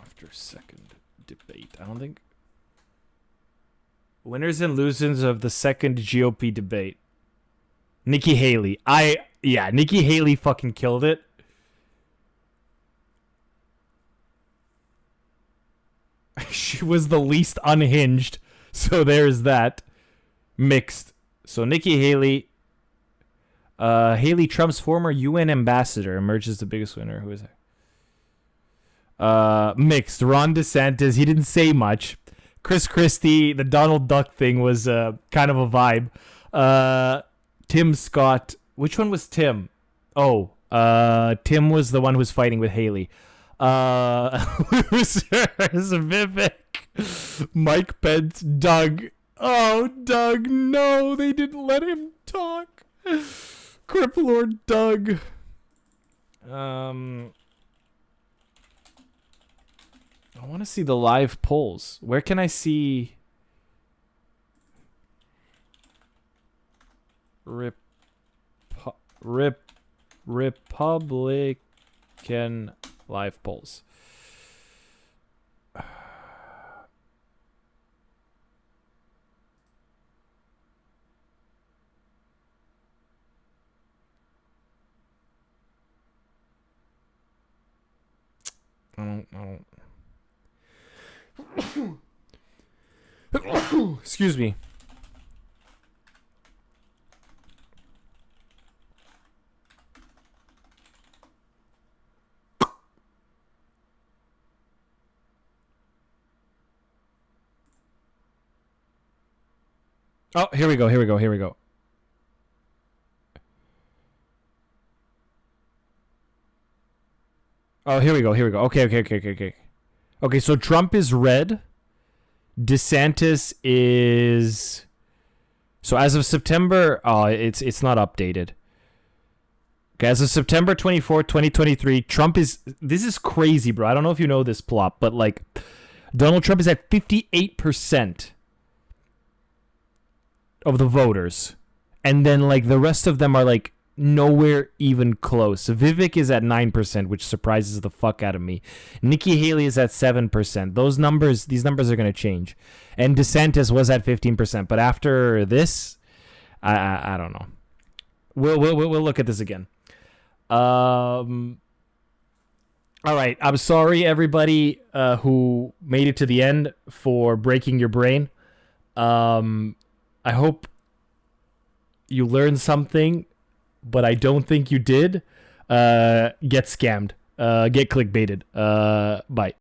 A: after second debate. I don't think winners and losers of the second GOP debate. Nikki Haley. Nikki Haley fucking killed it. She was the least unhinged. So there's that. Mixed. So Nikki Haley. Haley, Trump's former UN ambassador, emerges the biggest winner. Who is there? Mixed. Ron DeSantis. He didn't say much. Chris Christie, the Donald Duck thing was kind of a vibe. Tim Scott. Which one was Tim? Oh, Tim was the one who was fighting with Haley. Losers, Vivek, Mike Pence, Doug. Oh, Doug, no, they didn't let him talk. Crip Lord Doug. I want to see the live polls. Where can I see Republican live polls? I don't. Excuse me. Oh, here we go. Oh, here we go. Okay. Okay, so Trump is red. DeSantis is... So as of September... Oh, it's not updated. Okay, as of September 24th, 2023, Trump is... This is crazy, bro. I don't know if you know this plot, but, like, Donald Trump is at 58% of the voters. And then, like, the rest of them are, like, nowhere even close. Vivek is at 9%, which surprises the fuck out of me. Nikki Haley is at 7%. These numbers are going to change. And DeSantis was at 15%, but after this, I don't know. We'll look at this again. All right. I'm sorry, everybody who made it to the end, for breaking your brain. I hope you learned something, but I don't think you did. Get scammed. Get clickbaited. Bye.